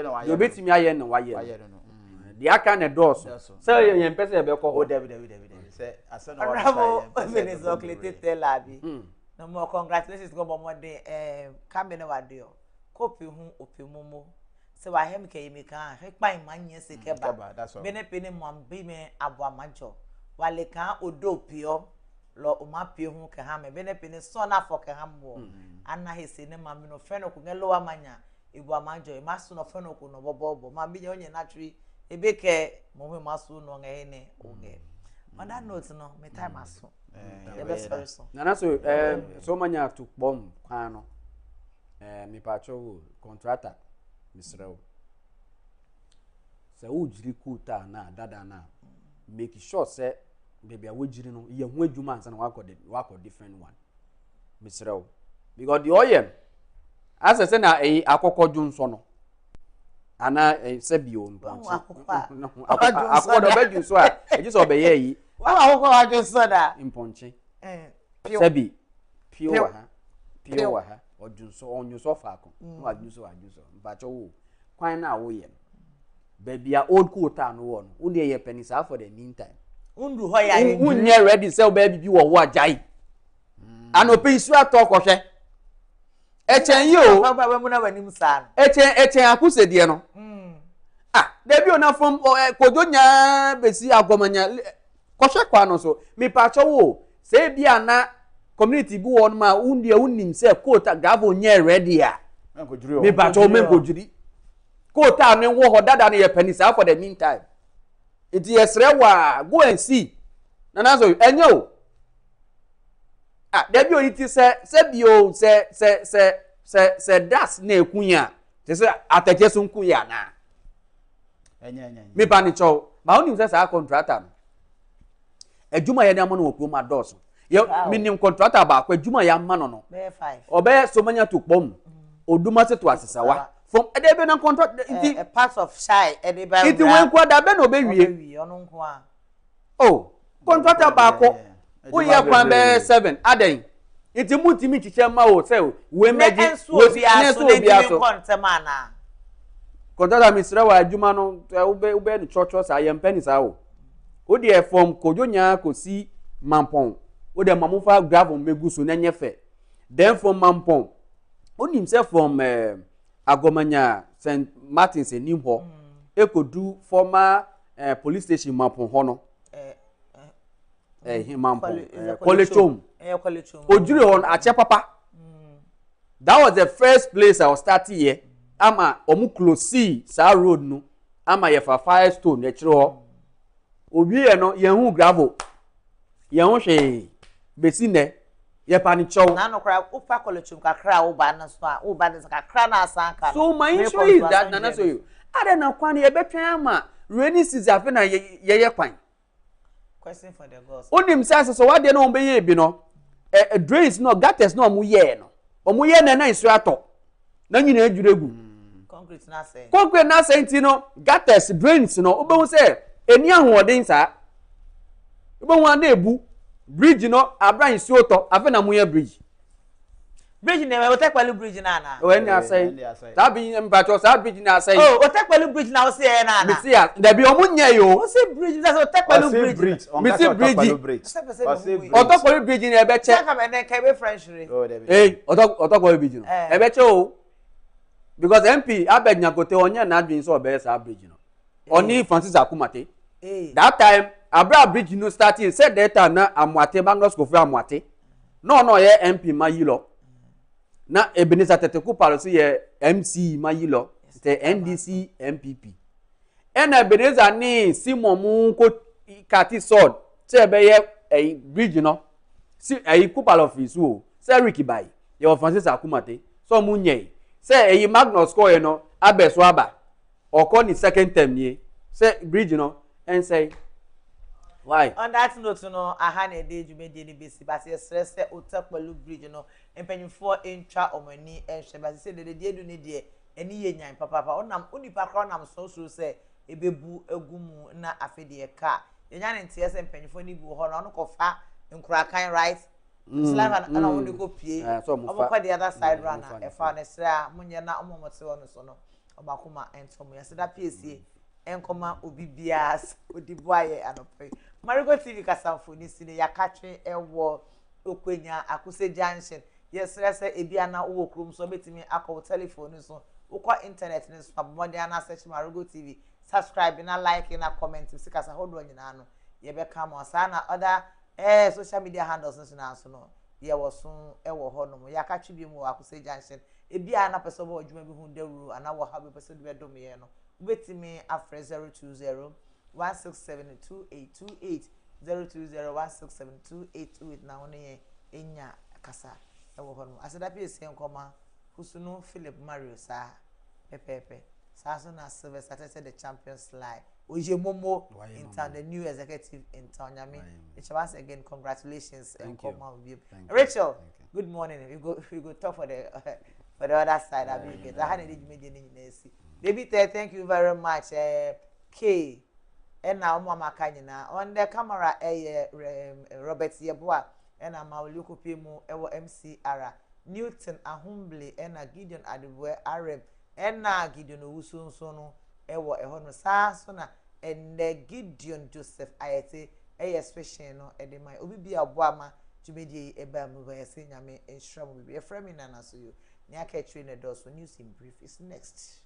no. You bet me aye no why no. The aka na doors. So you person be call. Oh, David. Say, as an Honorable Ebenezer Oklete Telabi. No more congratulations go more day cabinet wadio. Copy hu opimumo. Se wa hem ke yimika hekpan manye se keba bene pene mwambi me abwa majo wale kan odopio lo umapie hu ke ha me bene pene so na fo ke ha mo ana hese ne mami no fe no ko ngelo amanya ibu amajo e maso no fe no ko no bobo mami nye onye na twi ebe ke mo maso no ngene oge On that note, no, my time has so. The best person. Nana so many to bomb kwano. Me pacho contractor Mr. Se wo jiri kuta na dada na make sure say baby a wo jiri no ye ho adwuma ansa na wako different one. Mr. Because the oil as I say na akokọ junso no ana se bio mponchi. Akokọ do be junso a e just obeye yi. Wa akokọ junso da. Mponchi. Sebi pure ha. Pure ha. Ojunso onyuso faako. No ajunso mbacho wo. Kwan na wo ye. Baby a old quota no one. Unde ye penisa for the meantime. Undu ho ya. Unye ready sell baby bi wo ajai. Anope isu atok ohwe. Echen yo. Baba we mu na wani musa. Echen akuse die no. Debi ona from kojonya besi agomanya. Kohwe kwa no so. Me pacho wo. Se bia na community bi won ma unde unim se quota gavo nye ready a. Me pacho menkojuri. Quota ne wo ho dada ne ye penisa for the meantime. It is rewa go and see. Nana so enyo. Debi o iti se bio se das na ekunya. Te se ateke so nkunya na. Enya. Me pa ni chow. Ba onim se sa contractor no. Adwuma ye na mo no okuro ma dos. Ye minim contractor ba kwa adwuma ya ma no. Be 5. Obe so manya to kpom. Oduma se to asesawa. From edebe na contract a part of shy edebe. Iti wen kwa da be no be wie. Onu nko a. Oh, contractor ba ko. Wo ye kwa be 7 aden. Iti mutimi chiche ma o se we meji we bi aso kontema na. Contractor misra wa adwuma no ube ni church sa ye mpeni sa o. O de from kojonya kosi mampon. O de mamufa gravel meguso na nyefe. Then from mampon. Oni himself from Agomanya St. Martin's in Nimho. Eko do former police station mampon hono. Kolechom. Ojure on ache papa. That was the first place I was starting here. Ama omu close sa road no. Ama ye fa Firestone e chire ho. Obi e no ye hu gravel. Ye hu hwe besine ye pani chow. Na no kra upa kolechom kakra wo ba na so a wo ba de kakra na asanka. So my issue is that nana so you. Ade na kwan ye betwan ama rainy season afi na ye kwan. Question for the girls. Onim say so what dey no be ye bi no. Drains no gutters no omu ye no. Omu ye na isu ato. Na nyina adwuregu. Concrete na say. Concrete na say nti no gutters drains no obehu say eni ahoden sa. Obehu ana ebu bridge no abran isu oto afi na mu ye bridge. Bridge na we take kwali bridge na na. O eni asay. That be mpacho sa bridge na asay. Oh, o take kwali bridge na o say na na. Me see ya, there be omunye yo. O say bridge na so take kwali bridge. Me see bridge. O take kwali bridge na ebe che. Check am na kai be French re. Eh, o take kwali bridge no. Ebe che o. Because MP Abednya Kote onye na adwin so obe sa bridge no. Oni Francis Akumate. That time Abra bridge no starting said that na Amwate Banglos Kofi Amwate. No ye MP Mayilo. Na Ebenezer Teteku Palosi ye MC Mayilo. C'était NDC MPP. En Ebenezer ni Simon Munko Kati Sword. Se be ye bridge no. Si Kupalo office o. Se Ricky Bai. Ye Francis Akumate. So munye. Se Magnus ko ye no abeso aba. Oko ni second term ni. Se bridge no and say why? On that note, no, I had a day you made any basic, but yes, say Otakwalu Bridge, you know, and penny 4 inch on my knee and she, but said that the day do need any yen, papa, on them, only background, I'm so say, a bebu, a gumu, na a fede a car. The young and tears and penny for Nibu, Honor, fat, and crack kind rice. Slav and I want to go pay. So, the other side runner, a furnace, Munyana, Omomoto, no, Omakuma, and so me. I said that PSC. Enkoma obi bias odiboaye anope Marego TV kasamfo ni sine yakatwe ewo okwenya akuse junction yesrese ebia na wo krom so betimi akọ telephone so ukọ internet ni so abomode na search Marego TV subscribe na like na comment sikasa hodo nyina no ye be come on sana other social media handles na so no ye wo so ewo ho no yakatwe bi mu akuse junction ebia na person bo adwuma bi hu dawuru ana wo ha be person be domye no Betime after 020 1672828 0201672828 na one ye enya kasa ewo ho no aseda pe esi nkoma husunu Philip Mario sa pepepe sa so na Silver started the champions line oje momo into the new executive in town yami once again congratulations nkoma Rachel good morning we go talk for the other side I mean get I had baby thank you very much K and now mama kanyina on the camera Robert Yeboa and I'm Mauluko Pimu ewo MC Ara Newton Ahumbly and Gideon Adibwe Arab and Gideon Usun Sono ewo ehono sa so na and Gideon Joseph Ayete especially no edema obi bia boama tumedi eba mu ba yase nyame enhra mu bi efra mi nana so yo ni aka train the so news in brief is next.